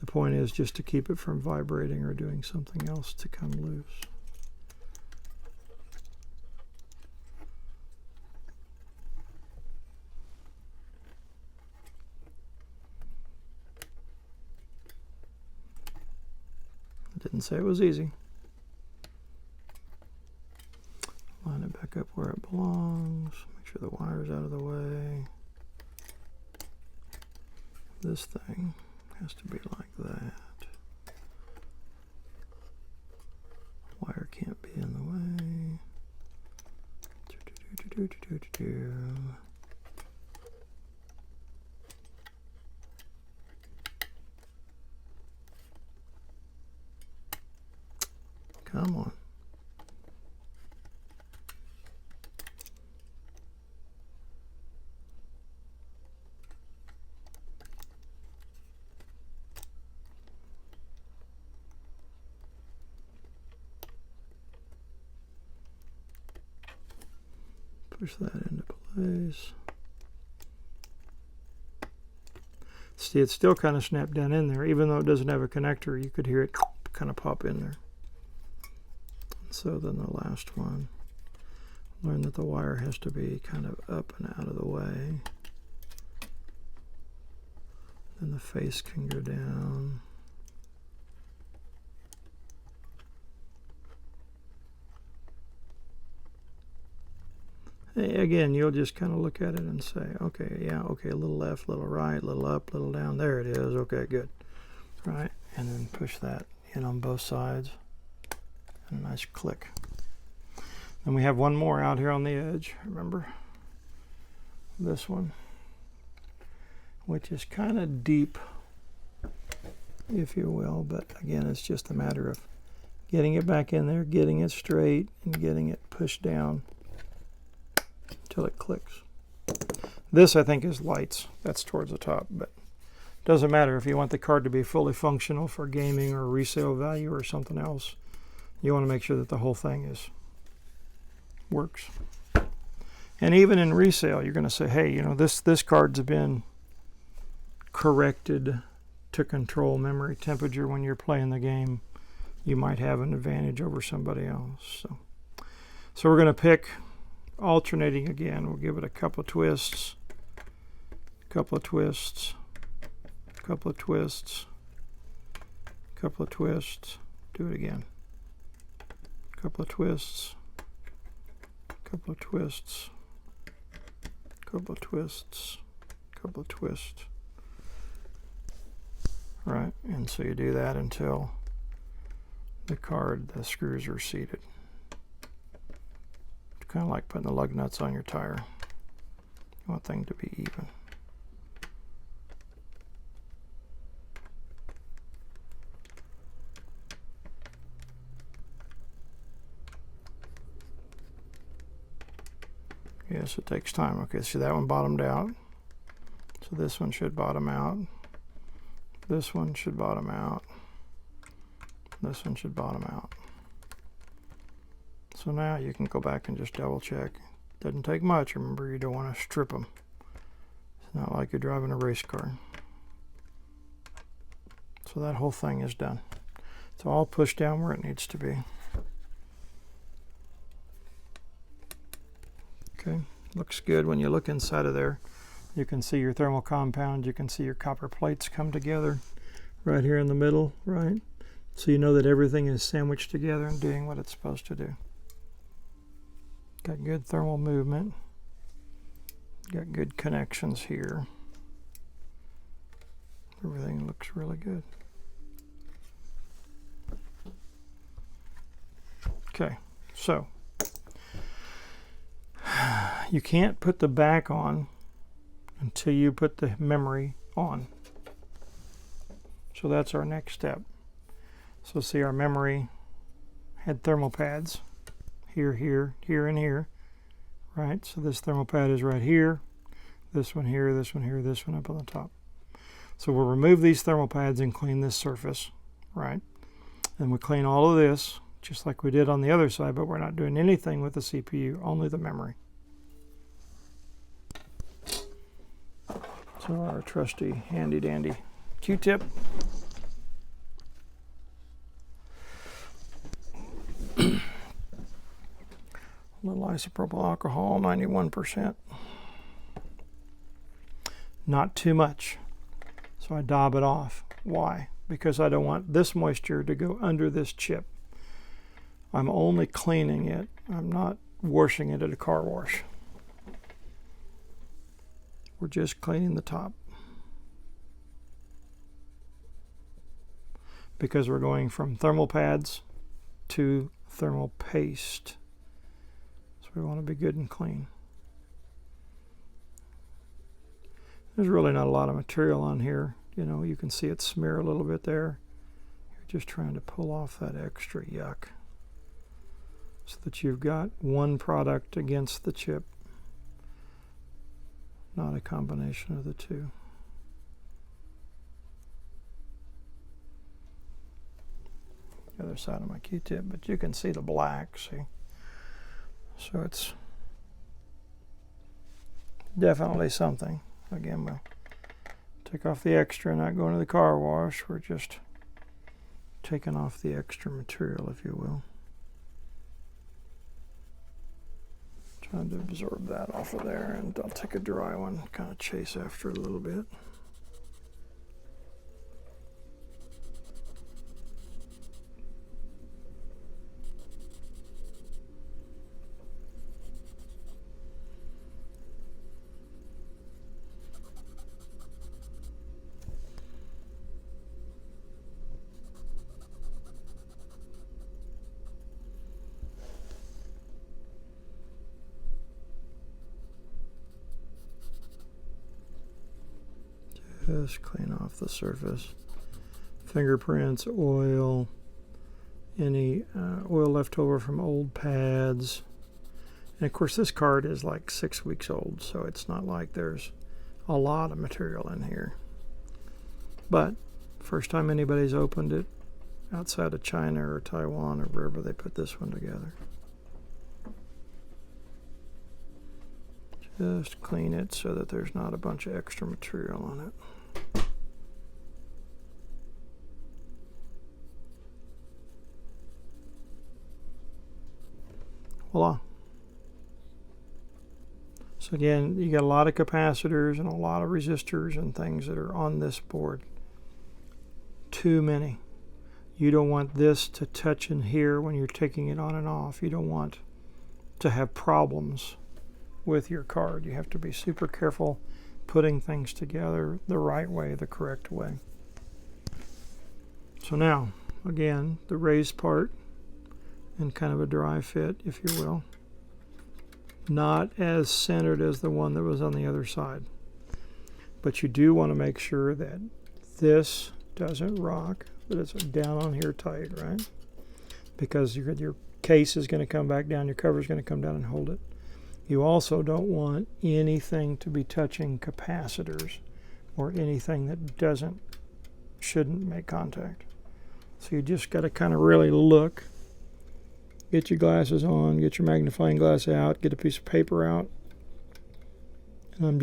S1: The point is just to keep it from vibrating or doing something else to come loose. I didn't say it was easy. Line it back up where it belongs. Make sure the wire's out of the way. This thing has to be like that. Wire can't be in the way. Come on. Push that into place. See, it's still kind of snapped down in there. Even though it doesn't have a connector, you could hear it kind of pop in there. So then the last one, learn that the wire has to be kind of up and out of the way. Then the face can go down. Again, you'll just kind of look at it and say, okay, yeah, okay, a little left, a little right, a little up, a little down. There it is. Okay, good. Right, and then push that in on both sides. And a nice click. Then we have one more out here on the edge. Remember? This one, which is kind of deep, if you will. But again, it's just a matter of getting it back in there, getting it straight, and getting it pushed down until it clicks. This, I think, is lights. That's towards the top, but it doesn't matter. If you want the card to be fully functional for gaming or resale value or something else, you want to make sure that the whole thing works. And even in resale, you're going to say, hey, you know, this card's been corrected to control memory temperature when you're playing the game. You might have an advantage over somebody else. So we're going to pick alternating again. We'll give it a couple of twists, couple of twists, couple of twists, couple of twists. Do it again. Couple of twists, couple of twists, couple of twists, couple of twists. Right, and so you do that until the screws are seated. It's kind of like putting the lug nuts on your tire. You want things to be even. Yes, it takes time. Okay, see that one bottomed out. So this one should bottom out. This one should bottom out. This one should bottom out. So now you can go back and just double check. Doesn't take much. Remember, you don't want to strip them. It's not like you're driving a race car. So that whole thing is done. It's all pushed down where it needs to be. Okay, looks good. When you look inside of there, you can see your thermal compound. You can see your copper plates come together right here in the middle, right? So you know that everything is sandwiched together and doing what it's supposed to do. Got good thermal movement. Got good connections here. Everything looks really good. Okay, so you can't put the back on until you put the memory on. So that's our next step. So see, our memory had thermal pads here, here, here, and here, right? So this thermal pad is right here, this one here, this one here, this one up on the top. So we'll remove these thermal pads and clean this surface, right? And we clean all of this, just like we did on the other side, but we're not doing anything with the CPU, only the memory. So our trusty handy dandy Q-tip. A little isopropyl alcohol, 91%. Not too much. So I dab it off. Why? Because I don't want this moisture to go under this chip. I'm only cleaning it. I'm not washing it at a car wash. We're just cleaning the top. Because we're going from thermal pads to thermal paste. So we want to be good and clean. There's really not a lot of material on here. You know, you can see it smear a little bit there. You're just trying to pull off that extra yuck so that you've got one product against the chip, not a combination of the two. The other side of my Q-tip, but you can see the black, see? So it's definitely something. Again, we'll Take off the extra, not going to the car wash. We're just taking off the extra material, if you will. Trying to absorb that off of there, and I'll take a dry one, kind of chase after it a little bit. Just clean off the surface. Fingerprints, oil, any oil left over from old pads. And of course this card is like 6 weeks old, so it's not like there's a lot of material in here. But first time anybody's opened it outside of China or Taiwan or wherever they put this one together. Just clean it so that there's not a bunch of extra material on it. Voila. So again, you got a lot of capacitors and a lot of resistors and things that are on this board. Too many. You don't want this to touch in here when you're taking it on and off. You don't want to have problems with your card. You have to be super careful putting things together the right way, the correct way. So now, again, the raised part and kind of a dry fit, if you will. Not as centered as the one that was on the other side. But you do want to make sure that this doesn't rock, that it's down on here tight, right? Because your case is going to come back down, your cover is going to come down and hold it. You also don't want anything to be touching capacitors or anything that shouldn't make contact. So you just got to kind of really look. Get your glasses on, get your magnifying glass out, get a piece of paper out. And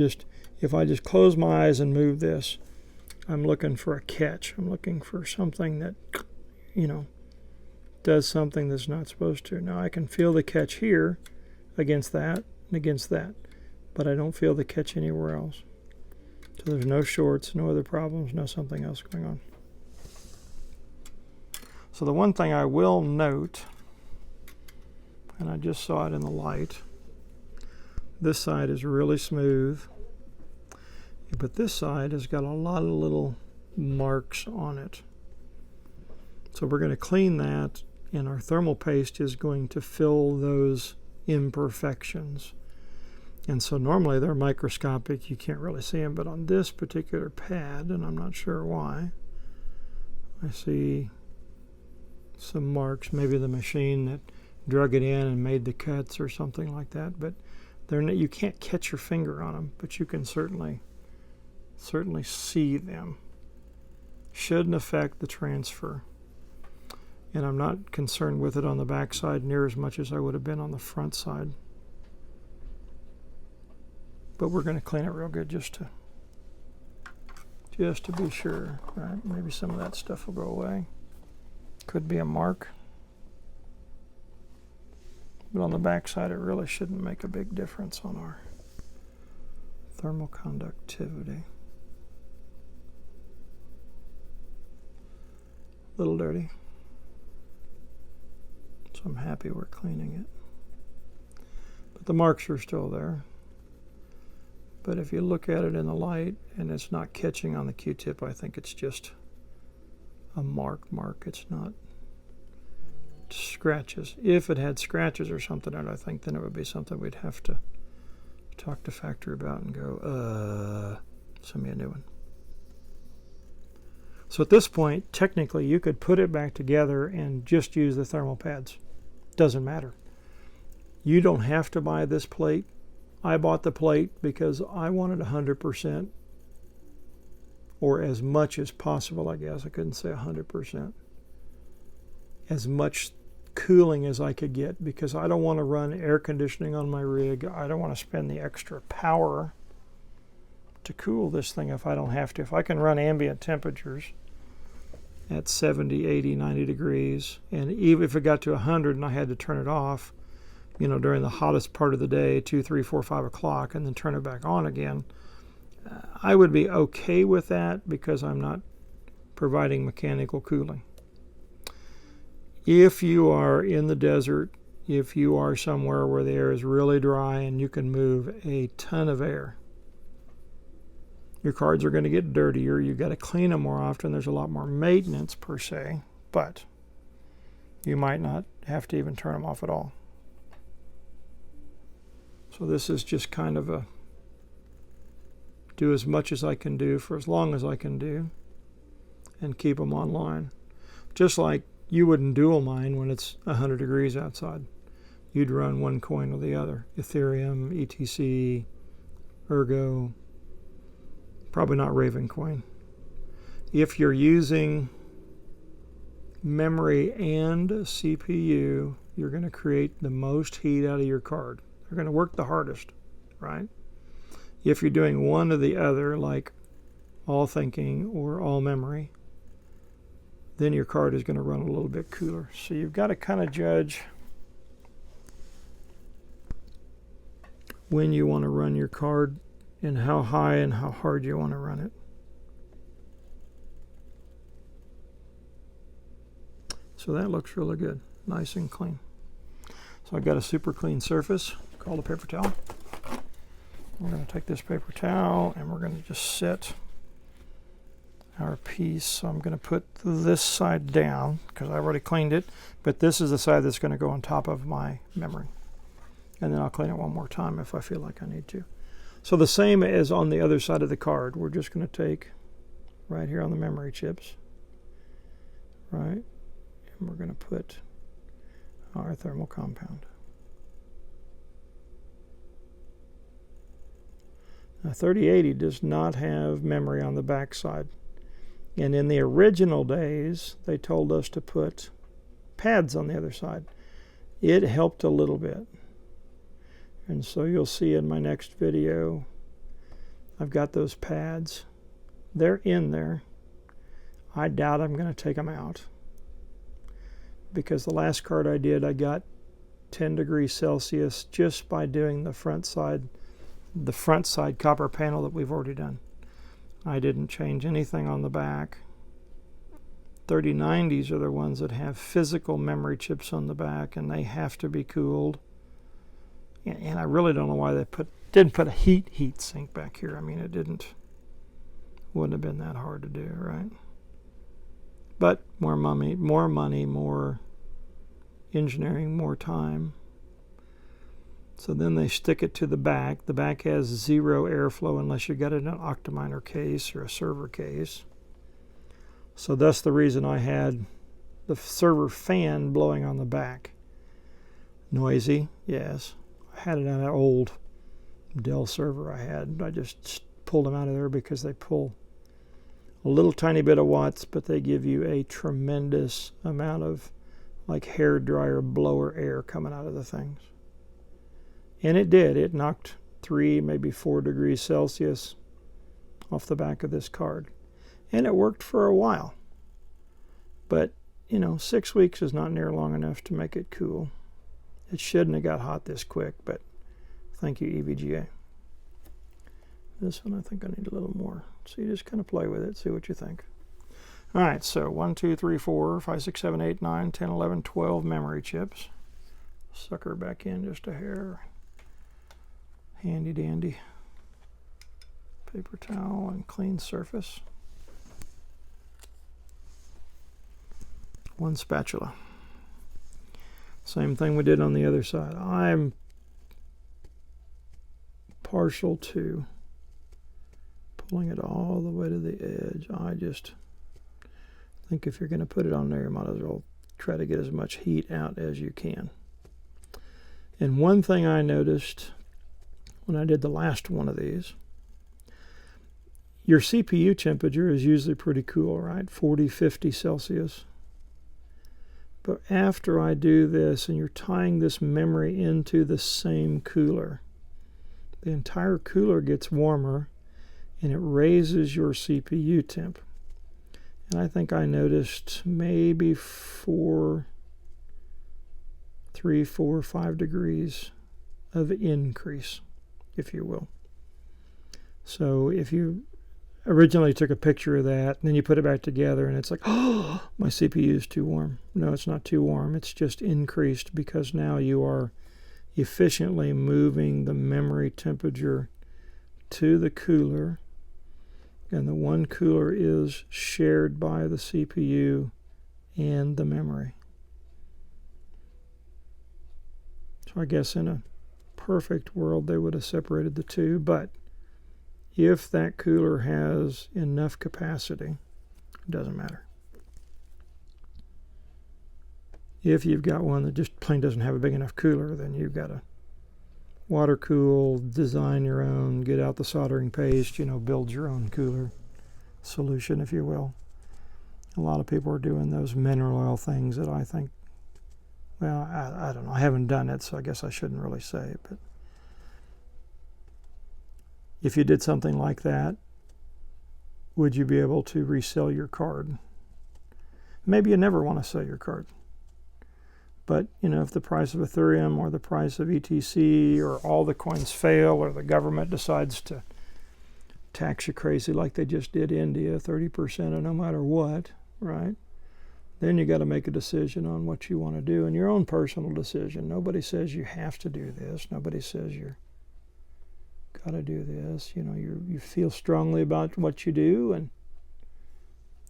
S1: if I just close my eyes and move this, I'm looking for a catch. I'm looking for something that, does something that's not supposed to. Now I can feel the catch here against that and against that, but I don't feel the catch anywhere else. So there's no shorts, no other problems, no something else going on. So the one thing I will note, and I just saw it in the light, this side is really smooth, but this side has got a lot of little marks on it. So we're going to clean that, and our thermal paste is going to fill those imperfections. And so normally they're microscopic, you can't really see them, but on this particular pad, and I'm not sure why, I see some marks. Maybe the machine that drug it in and made the cuts or something like that, but you can't catch your finger on them, but you can certainly see them. Shouldn't affect the transfer. And I'm not concerned with it on the back side near as much as I would have been on the front side. But we're going to clean it real good just to be sure. Right? Maybe some of that stuff will go away. Could be a mark. But on the back side, it really shouldn't make a big difference on our thermal conductivity. A little dirty. So I'm happy we're cleaning it. But the marks are still there. But if you look at it in the light and it's not catching on the Q-tip, I think it's just a mark. It's not scratches. If it had scratches or something on it, I think then it would be something we'd have to talk to factory about and go, send me a new one. So at this point, technically, you could put it back together and just use the thermal pads. Doesn't matter. You don't have to buy this plate. I bought the plate because I wanted 100%, or as much as possible, I guess. I couldn't say 100%. As much cooling as I could get, because I don't want to run air conditioning on my rig. I don't want to spend the extra power to cool this thing if I don't have to. If I can run ambient temperatures at 70, 80, 90 degrees, and even if it got to 100 and I had to turn it off, you know, during the hottest part of the day, 2, 3, 4, 5 o'clock, and then turn it back on again, I would be okay with that because I'm not providing mechanical cooling. If you are in the desert, if you are somewhere where the air is really dry and you can move a ton of air, your cards are going to get dirtier. You've got to clean them more often. There's a lot more maintenance per se, but you might not have to even turn them off at all. So this is just kind of a do as much as I can do for as long as I can do and keep them online. Just like you wouldn't dual mine when it's 100 degrees outside. You'd run one coin or the other. Ethereum, ETC, Ergo, probably not Raven coin. If you're using memory and CPU, you're going to create the most heat out of your card. They're going to work the hardest, right? If you're doing one or the other, like all thinking or all memory, then your card is going to run a little bit cooler. So you've got to kind of judge when you want to run your card and how high and how hard you want to run it. So that looks really good, nice and clean. So I've got a super clean surface called a paper towel. We're going to take this paper towel and we're going to just set our piece. So I'm going to put this side down because I've already cleaned it, but this is the side that's going to go on top of my memory. And then I'll clean it one more time if I feel like I need to. So the same as on the other side of the card, we're just going to take right here on the memory chips, right, and we're going to put our thermal compound. Now 3080 does not have memory on the back side. And in the original days, they told us to put pads on the other side. It helped a little bit. And so you'll see in my next video, I've got those pads. They're in there. I doubt I'm going to take them out. Because the last card I did, I got 10 degrees Celsius just by doing the front side copper panel that we've already done. I didn't change anything on the back. 3090s are the ones that have physical memory chips on the back, and they have to be cooled. And I really don't know why they didn't put a heat sink back here. I mean, wouldn't have been that hard to do, right? But more money, more engineering, more time. So then they stick it to the back. The back has zero airflow unless you got it in an Octominer case or a server case. So that's the reason I had the server fan blowing on the back. Noisy, yes. I had it on an old Dell server I had. I just pulled them out of there because they pull a little tiny bit of watts, but they give you a tremendous amount of like hair dryer blower air coming out of the things. And it did. It knocked 3, maybe 4 degrees Celsius off the back of this card. And it worked for a while. But, 6 weeks is not near long enough to make it cool. It shouldn't have got hot this quick, but thank you, EVGA. This one I think I need a little more. So you just kind of play with it, see what you think. All right, so 1, 2, 3, 4, 5, 6, 7, 8, 9, 10, 11, 12 memory chips. Sucker back in just a hair. Handy dandy. Paper towel and clean surface. 1 spatula. Same thing we did on the other side. I'm partial to pulling it all the way to the edge. I just think if you're going to put it on there, you might as well try to get as much heat out as you can. And one thing I noticed when I did the last one of these, your CPU temperature is usually pretty cool, right? 40, 50 Celsius. But after I do this, and you're tying this memory into the same cooler, the entire cooler gets warmer, and it raises your CPU temp. And I think I noticed maybe 3, 4, 5 degrees of increase, if you will. So if you originally took a picture of that, and then you put it back together, and it's like, oh, my CPU is too warm. No, it's not too warm. It's just increased because now you are efficiently moving the memory temperature to the cooler, and the one cooler is shared by the CPU and the memory. So I guess in a perfect world they would have separated the two, but if that cooler has enough capacity, it doesn't matter. If you've got one that just plain doesn't have a big enough cooler, then you've got to water cool, design your own, get out the soldering paste, build your own cooler solution, if you will. A lot of people are doing those mineral oil things that I think, well, I don't know. I haven't done it, so I guess I shouldn't really say it. But if you did something like that, would you be able to resell your card? Maybe you never want to sell your card. But, if the price of Ethereum or the price of ETC or all the coins fail, or the government decides to tax you crazy like they just did India, 30% of no matter what, right? Then you got to make a decision on what you want to do, and your own personal decision. Nobody says you have to do this. Nobody says you're got to do this. You feel strongly about what you do, and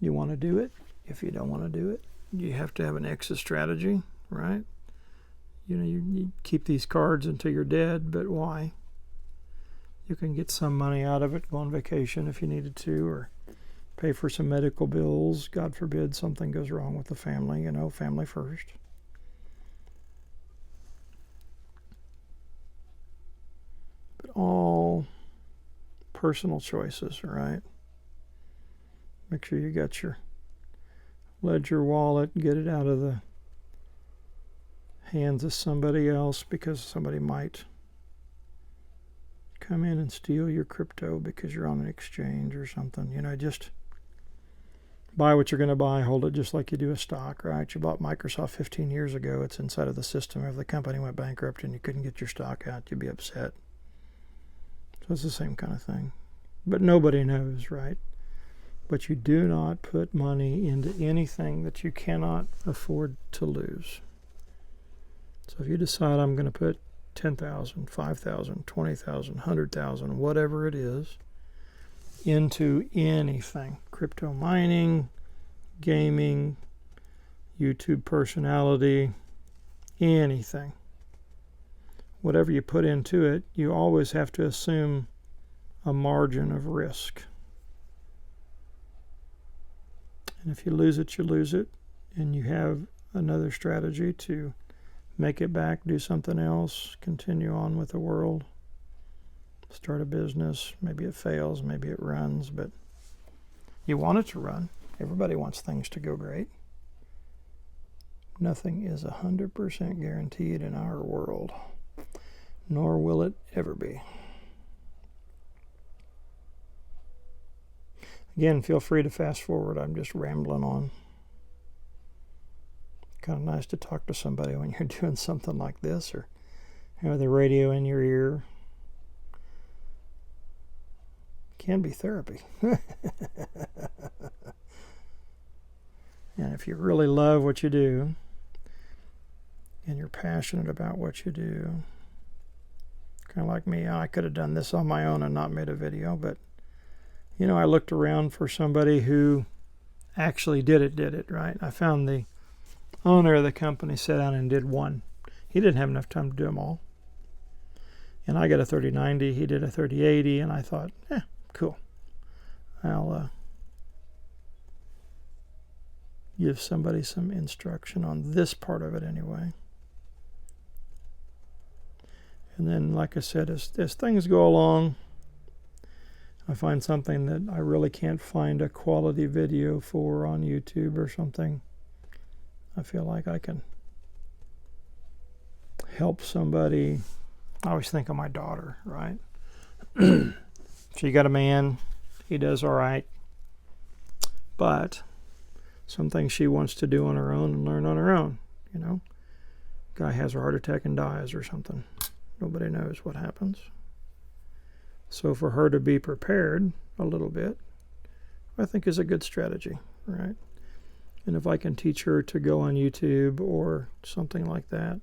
S1: you want to do it. If you don't want to do it, you have to have an exit strategy. Right? You keep these cards until you're dead, but why? You can get some money out of it, go on vacation if you needed to, or pay for some medical bills. God forbid something goes wrong with the family, family first. But all personal choices, right? Make sure you got your ledger wallet, get it out of the hands of somebody else, because somebody might come in and steal your crypto because you're on an exchange or something. Just buy what you're going to buy, hold it just like you do a stock, right? You bought Microsoft 15 years ago. It's inside of the system. If the company went bankrupt and you couldn't get your stock out, you'd be upset. So it's the same kind of thing. But nobody knows, right? But you do not put money into anything that you cannot afford to lose. So if you decide I'm going to put 10,000, 5,000, 20,000, 100,000, whatever it is, into anything, crypto mining, gaming, YouTube personality, anything, whatever you put into it, you always have to assume a margin of risk. And if you lose it, you lose it, and you have another strategy to make it back, do something else, continue on with the world, start a business. Maybe it fails, maybe it runs, but you want it to run. Everybody wants things to go great. Nothing is 100% guaranteed in our world, nor will it ever be. Again, feel free to fast forward. I'm just rambling on. Kind of nice to talk to somebody when you're doing something like this, or have the radio in your ear. Can be therapy. And if you really love what you do, and you're passionate about what you do, kind of like me, I could have done this on my own and not made a video, but I looked around for somebody who actually did it, right? I found the owner of the company sat down and did one. He didn't have enough time to do them all. And I got a 3090, he did a 3080, and I thought, cool. I'll give somebody some instruction on this part of it anyway. And then, like I said, as things go along, I find something that I really can't find a quality video for on YouTube or something, I feel like I can help somebody. I always think of my daughter, right? She got a man, He does all right. But some things she wants to do on her own and learn on her own, you know. Guy has a heart attack and dies or something. Nobody knows what happens. So for her to be prepared a little bit, I think is a good strategy, right? And if I can teach her to go on YouTube or something like that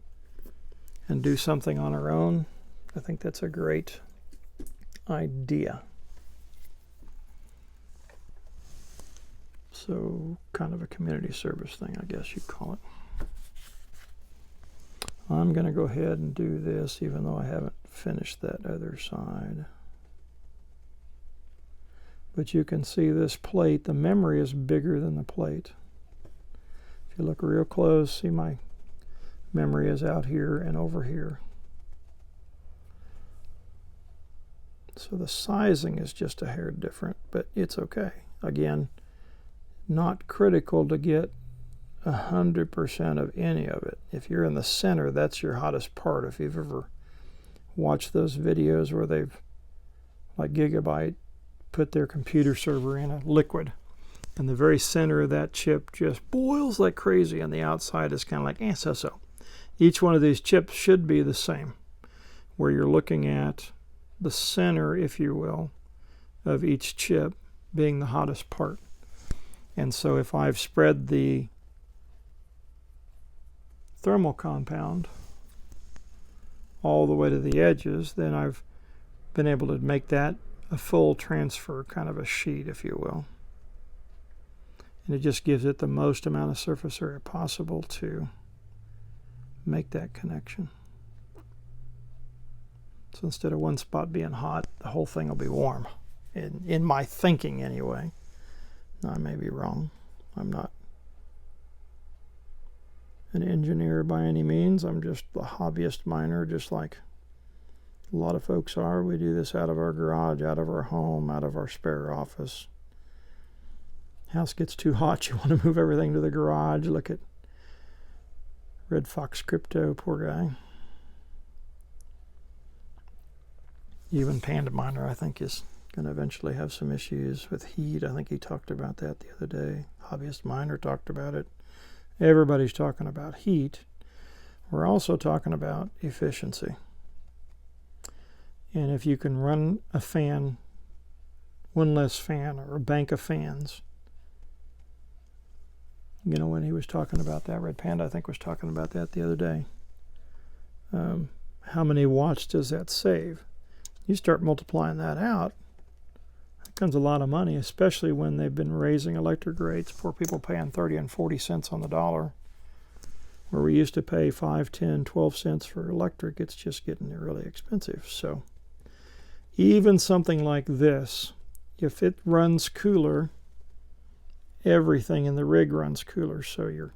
S1: and do something on her own, I think that's a great idea. So kind of a community service thing, I guess you'd call it. I'm going to go ahead and do this even though I haven't finished that other side. But you can see this plate, the memory is bigger than the plate. If you look real close, see my memory is out here and over here. So the sizing is just a hair different, but it's okay. Again, not critical to get 100% of any of it. If you're in the center, that's your hottest part. If you've ever watched those videos where they've, like Gigabyte, put their computer server in a liquid, and the very center of that chip just boils like crazy, and the outside is kind of like so. Each one of these chips should be the same, where you're looking at the center, if you will, of each chip being the hottest part. And so if I've spread the thermal compound all the way to the edges, then I've been able to make that a full transfer, kind of a sheet, if you will. And it just gives it the most amount of surface area possible to make that connection. So instead of one spot being hot, the whole thing will be warm. In my thinking, anyway. Now, I may be wrong. I'm not an engineer by any means. I'm just a hobbyist miner, just like a lot of folks are. We do this out of our garage, out of our home, out of our spare office. House gets too hot, you want to move everything to the garage. Look at Red Fox Crypto, poor guy. Even Panda Miner, I think, is going to eventually have some issues with heat. I think he talked about that the other day. Hobbyist Miner talked about it. Everybody's talking about heat. We're also talking about efficiency. And if you can run a fan, one less fan, or a bank of fans, you know, when he was talking about that, Red Panda, I think, was talking about that the other day. How many watts does that save? You start multiplying that out, that comes a lot of money, especially when they've been raising electric rates. Poor people paying 30 and 40 cents on the dollar. Where we used to pay 5, 10, 12 cents for electric, it's just getting really expensive. So even something like this, if it runs cooler, everything in the rig runs cooler. So your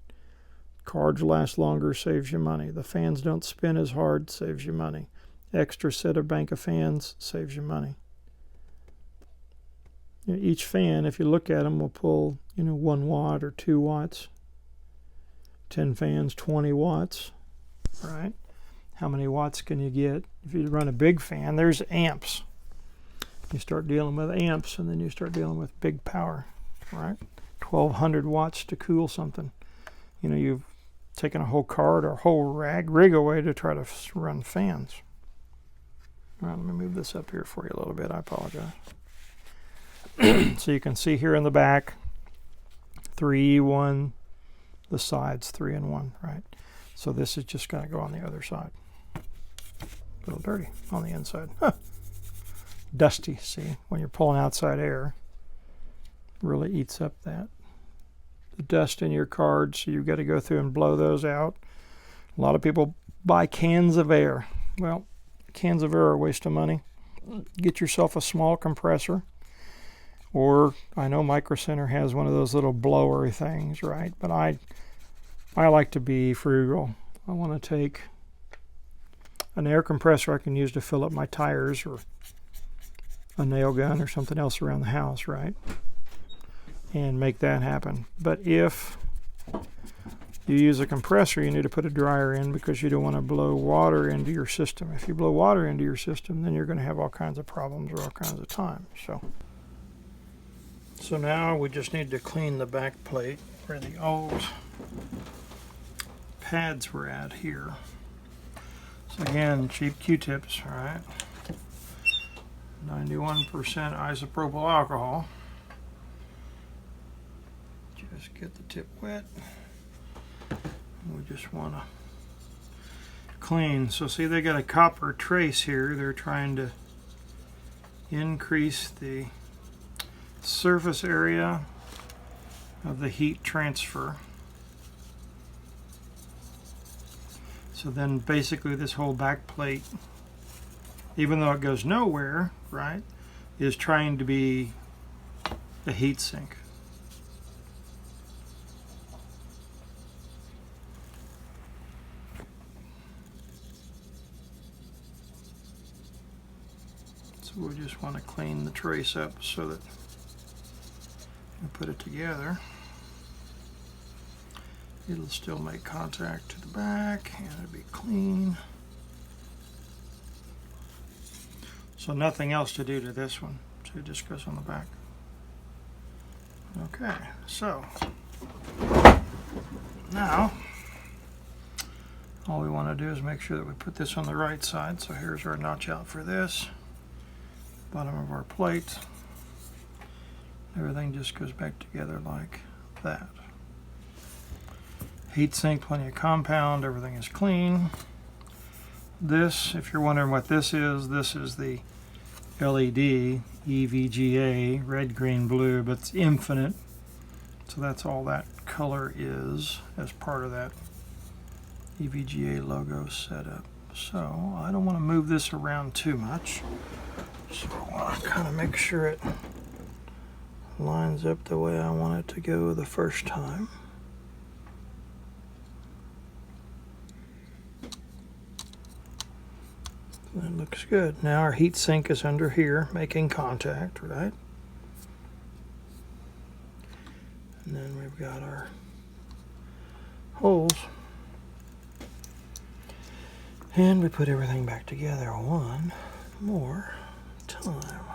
S1: cards last longer, saves you money. The fans don't spin as hard, saves you money. Extra set of bank of fans saves you money. You know, each fan, if you look at them, will pull 1 watt or 2 watts. 10 fans, 20 watts, right? How many watts can you get? If you run a big fan, there's amps. You start dealing with amps, and then you start dealing with big power, right? 1,200 watts to cool something. You've taken a whole card or a whole rig away to try to run fans. All right, let me move this up here for you a little bit. I apologize. So you can see here in the back, 3, 1, the sides 3 and 1, right? So this is just going to go on the other side. A little dirty on the inside. Huh. Dusty, see, when you're pulling outside air, really eats up the dust in your cards, so you've got to go through and blow those out. A lot of people buy cans of air. Well, cans of air are a waste of money. Get yourself a small compressor, or I know Micro Center has one of those little blower things, right? But I like to be frugal. I want to take an air compressor I can use to fill up my tires, or a nail gun or something else around the house, right? And make that happen. But if you use a compressor, you need to put a dryer in, because you don't want to blow water into your system. If you blow water into your system, then you're going to have all kinds of problems or all kinds of time. So So now we just need to clean the back plate where the old pads were at here. So again, cheap Q-tips, all right? 91% isopropyl alcohol. Just get the tip wet. We just want to clean. So see, they got a copper trace here. They're trying to increase the surface area of the heat transfer. So then basically this whole back plate, even though it goes nowhere, right, is trying to be a heat sink. So we just want to clean the trace up so that we put it together. It'll still make contact to the back and it'll be clean. So nothing else to do to this one. So it just goes on the back. Okay, so now all we want to do is make sure that we put this on the right side. So here's our notch out for this. Bottom of our plate. Everything just goes back together like that. Heat sink, plenty of compound, everything is clean. This, if you're wondering what this is the LED EVGA, red, green, blue, but it's infinite. So that's all that color is as part of that EVGA logo setup. So I don't want to move this around too much. So I want to kind of make sure it lines up the way I want it to go the first time. That looks good. Now our heat sink is under here making contact, right? And then we've got our holes. And we put everything back together one more time.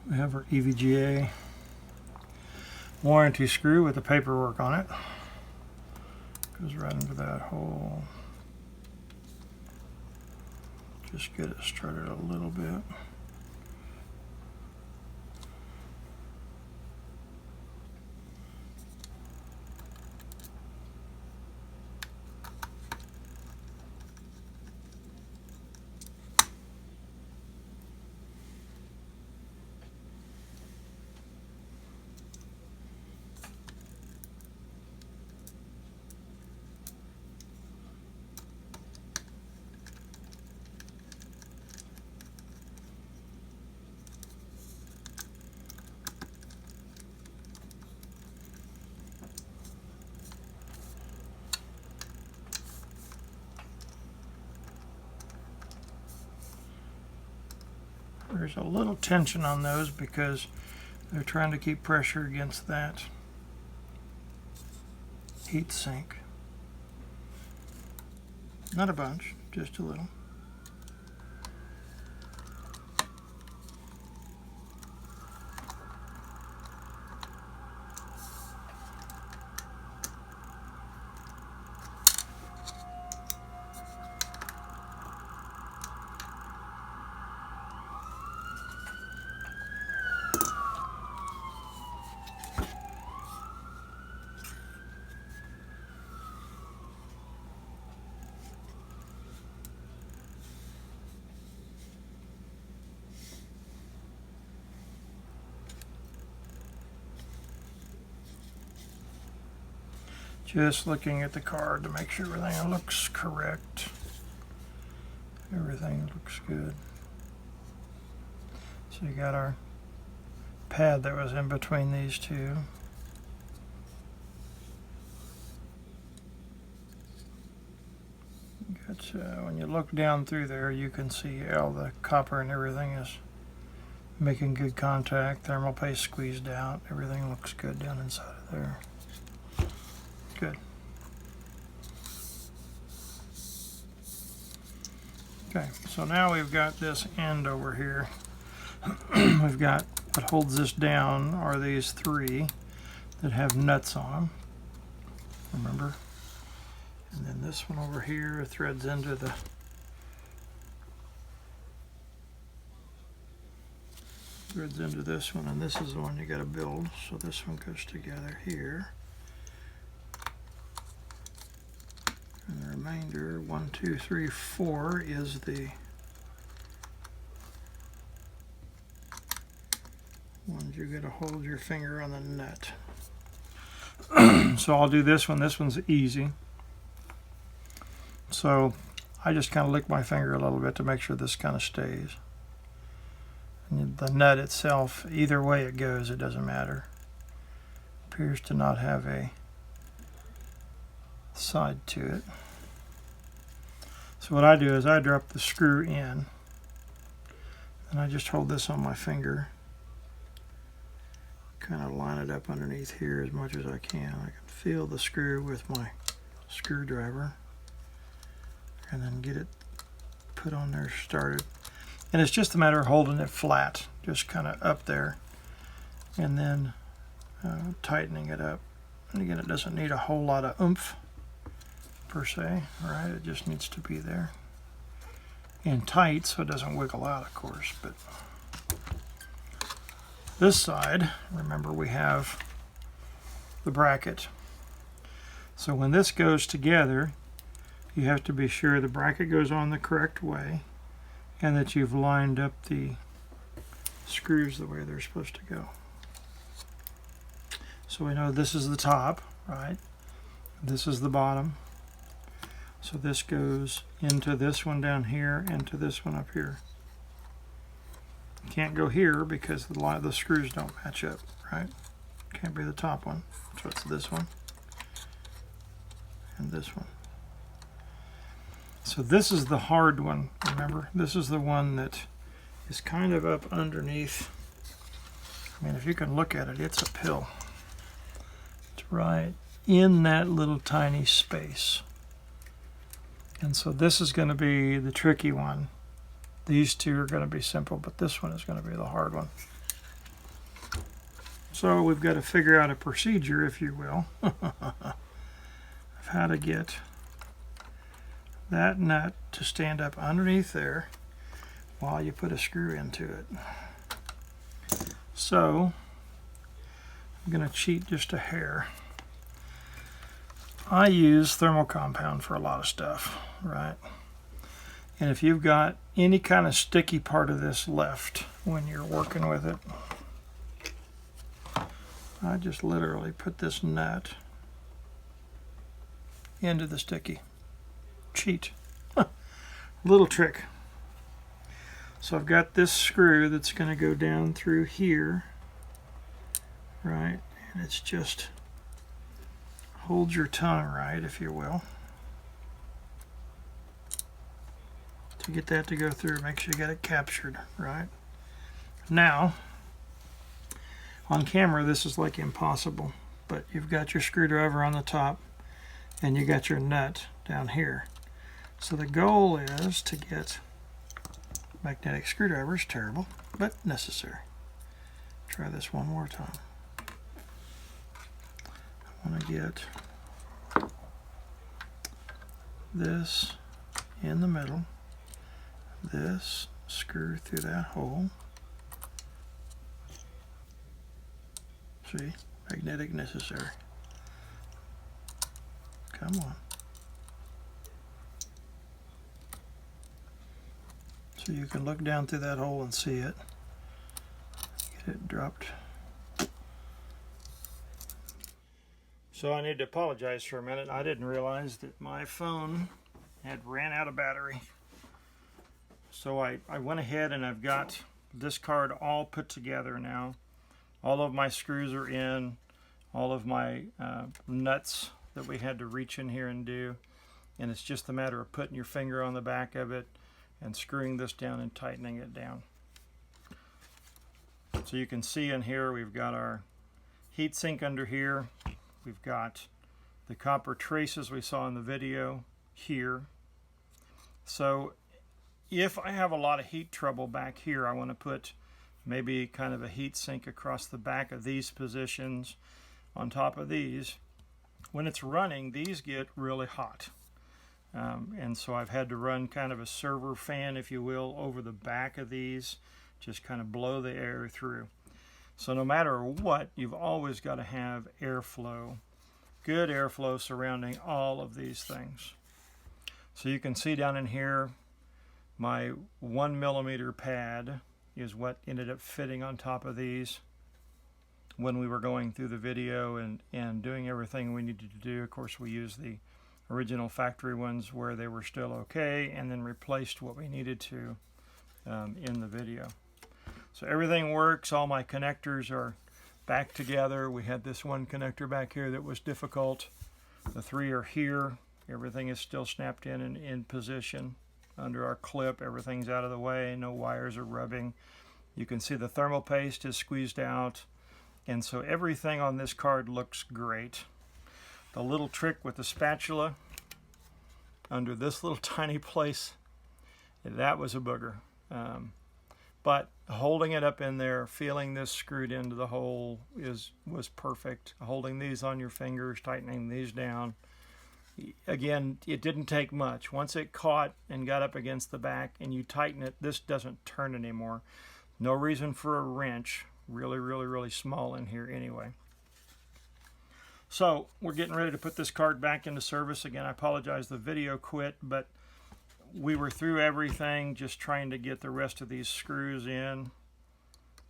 S1: We have our EVGA warranty screw with the paperwork on it. Goes right into that hole. Just get it started a little bit. There's a little tension on those because they're trying to keep pressure against that heat sink. Not a bunch, just a little. Just looking at the card to make sure everything looks correct. Everything looks good. So you got our pad that was in between these two. When you look down through there, you can see how the copper and everything is Making good contact, thermal paste squeezed out, everything looks good down inside of there. Good. Okay, so now we've got this end over here. We've got what holds this down are these three that have nuts on them, remember? And then this one over here threads into the this one, and this is the one you got to build. So this one goes together here, and the remainder 1, 2, 3, 4 is the ones you got to hold your finger on the nut. So I'll do this one. This one's easy. So I just kind of lick my finger a little bit to make sure this kind of stays. And the nut itself, either way it goes, it doesn't matter. Appears to not have a side to it. So what I do is I drop the screw in, and I just hold this on my finger, kind of line it up underneath here as much as I can. I can feel the screw with my screwdriver, and then get it put on there, started. And it's just a matter of holding it flat, just kind of up there, and then tightening it up. And again, it doesn't need a whole lot of oomph per se, right? It just needs to be there and tight so it doesn't wiggle out, of course. But this side, remember, we have the bracket. So when this goes together, you have to be sure the bracket goes on the correct way and that you've lined up the screws the way they're supposed to go. So we know this is the top, right? This is the bottom. So this goes into this one down here and to this one up here. Can't go here because the screws don't match up, right? Can't be the top one. So it's this one and this one. So this is the hard one, remember? This is the one that is kind of up underneath. I mean, if you can look at it, it's a pill. It's right in that little tiny space. And so this is going to be the tricky one. These two are going to be simple, but this one is going to be the hard one. So we've got to figure out a procedure, if you will, of how to get that nut to stand up underneath there while you put a screw into it. So I'm going to cheat just a hair. I use thermal compound for a lot of stuff, right? And if you've got any kind of sticky part of this left when you're working with it, I just literally put this nut into the sticky. Cheat. Little trick. So I've got this screw that's going to go down through here, right? And it's just hold your tongue right, if you will, to get that to go through. Make sure you got it captured, right? Now, on camera, this is like impossible, but you've got your screwdriver on the top and you got your nut down here. So the goal is to get magnetic screwdrivers. Terrible, but necessary. Try this one more time. I want to get this in the middle, this screw through that hole. See, magnetic necessary. Come on. So you can look down through that hole and see it. Get it dropped. So I need to apologize for a minute. I didn't realize that my phone had ran out of battery. So I went ahead and I've got this card all put together now. All of my screws are in, all of my nuts that we had to reach in here and do. And it's just a matter of putting your finger on the back of it and screwing this down and tightening it down. So you can see in here we've got our heat sink under here. We've got the copper traces we saw in the video here. So if I have a lot of heat trouble back here, I want to put maybe kind of a heat sink across the back of these positions on top of these. When it's running, these get really hot. And so I've had to run kind of a server fan, if you will, over the back of these, just kind of blow the air through. So no matter what, you've always got to have airflow, good airflow surrounding all of these things. So you can see down in here, my 1mm pad is what ended up fitting on top of these when we were going through the video and doing everything we needed to do. Of course, we used the original factory ones where they were still okay, and then replaced what we needed to in the video. So everything works. All my connectors are back together. We had this one connector back here that was difficult. The three are here. Everything is still snapped in and in position under our clip. Everything's out of the way. No wires are rubbing. You can see the thermal paste is squeezed out. And so everything on this card looks great. The little trick with the spatula under this little tiny place, that was a booger. But holding it up in there, feeling this screwed into the hole was perfect. Holding these on your fingers, tightening these down. Again, it didn't take much. Once it caught and got up against the back and you tighten it, this doesn't turn anymore. No reason for a wrench. Really, really, really small in here anyway. So we're getting ready to put this card back into service. Again, I apologize the video quit, but we were through everything, just trying to get the rest of these screws in.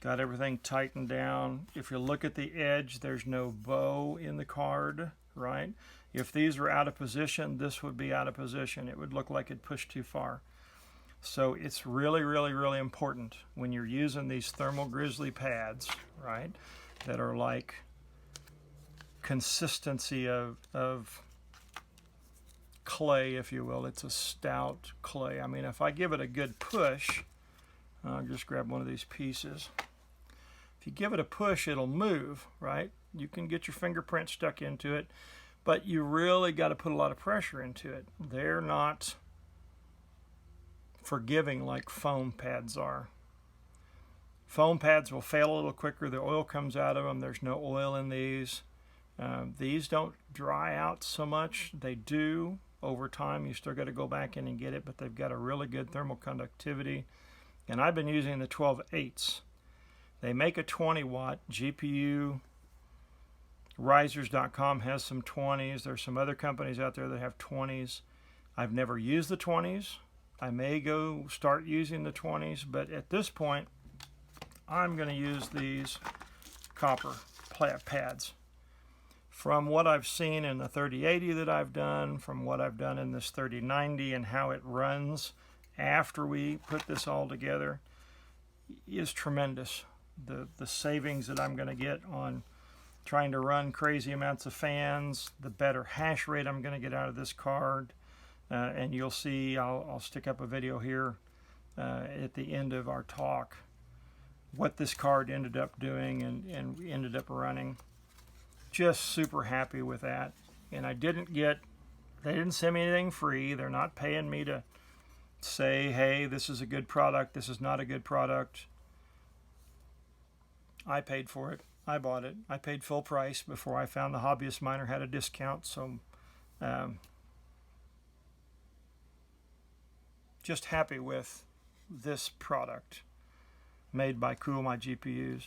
S1: Got everything tightened down. If you look at the edge, there's no bow in the card, right? If these were out of position, this would be out of position. It would look like it pushed too far. So it's really, really, really important when you're using these thermal grizzly pads, right, that are like consistency of clay, if you will. It's a stout clay. I mean, if I give it a good push, I'll just grab one of these pieces. If you give it a push, it'll move, right? You can get your fingerprint stuck into it, but you really got to put a lot of pressure into it. They're not forgiving like foam pads are. Foam pads will fail a little quicker. The oil comes out of them. There's no oil in these. These don't dry out so much. They do over time. You still got to go back in and get it, but they've got a really good thermal conductivity. And I've been using the 12/8. They make a 20 watt GPU. Risers.com has some 20s. There's some other companies out there that have 20s. I've never used the 20s. I may go start using the 20s, but at this point, I'm going to use these copper pads. From what I've seen in the 3080 that I've done, from what I've done in this 3090 and how it runs after we put this all together is tremendous. The savings that I'm going to get on trying to run crazy amounts of fans, the better hash rate I'm going to get out of this card. And you'll see, I'll stick up a video here at the end of our talk, what this card ended up doing and ended up running. Just super happy with that. And they didn't send me anything free. They're not paying me to say, hey, this is a good product, this is not a good product. I paid for it. I bought it. I paid full price before I found the Hobbyist Miner had a discount. So just happy with this product made by Cool My GPUs.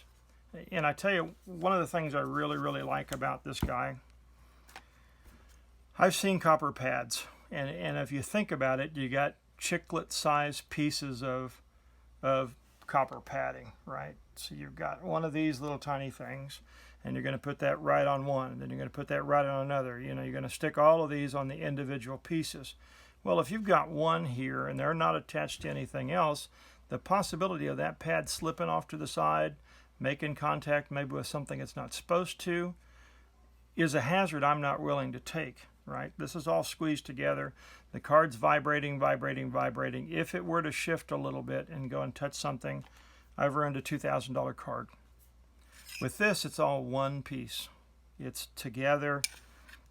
S1: And I tell you, one of the things I really, really like about this guy, I've seen copper pads, and if you think about it, you got chiclet-sized pieces of copper padding, right? So you've got one of these little tiny things, and you're going to put that right on one, and then you're going to put that right on another. You know, you're going to stick all of these on the individual pieces. Well, if you've got one here and they're not attached to anything else, the possibility of that pad slipping off to the side, making contact maybe with something it's not supposed to, is a hazard I'm not willing to take, right? This is all squeezed together. The card's vibrating, vibrating, vibrating. If it were to shift a little bit and go and touch something, I've earned a $2,000 card. With this, it's all one piece. It's together.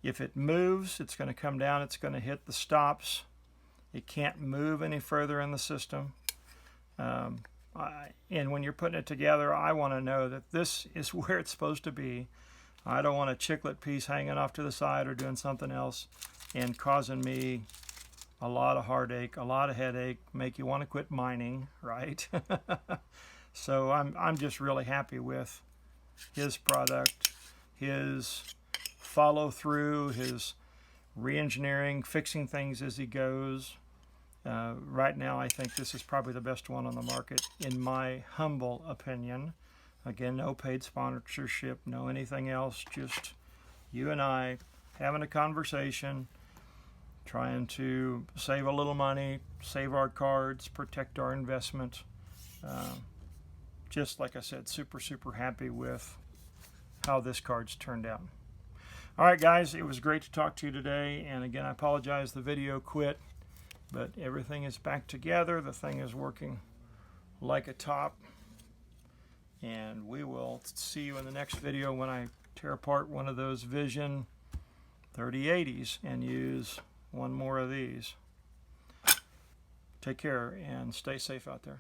S1: If it moves, it's going to come down. It's going to hit the stops. It can't move any further in the system. And when you're putting it together, I want to know that this is where it's supposed to be. I don't want a chiclet piece hanging off to the side or doing something else and causing me a lot of heartache, a lot of headache, make you want to quit mining, right? So I'm just really happy with his product, his follow through, his re-engineering, fixing things as he goes. Right now, I think this is probably the best one on the market, in my humble opinion. Again, no paid sponsorship, no anything else, just you and I having a conversation, trying to save a little money, save our cards, protect our investment. Just like I said, super, super happy with how this card's turned out. All right, guys, it was great to talk to you today. And again, I apologize the video quit, but everything is back together. The thing is working like a top. And we will see you in the next video when I tear apart one of those Vision 3080s and use one more of these. Take care and stay safe out there.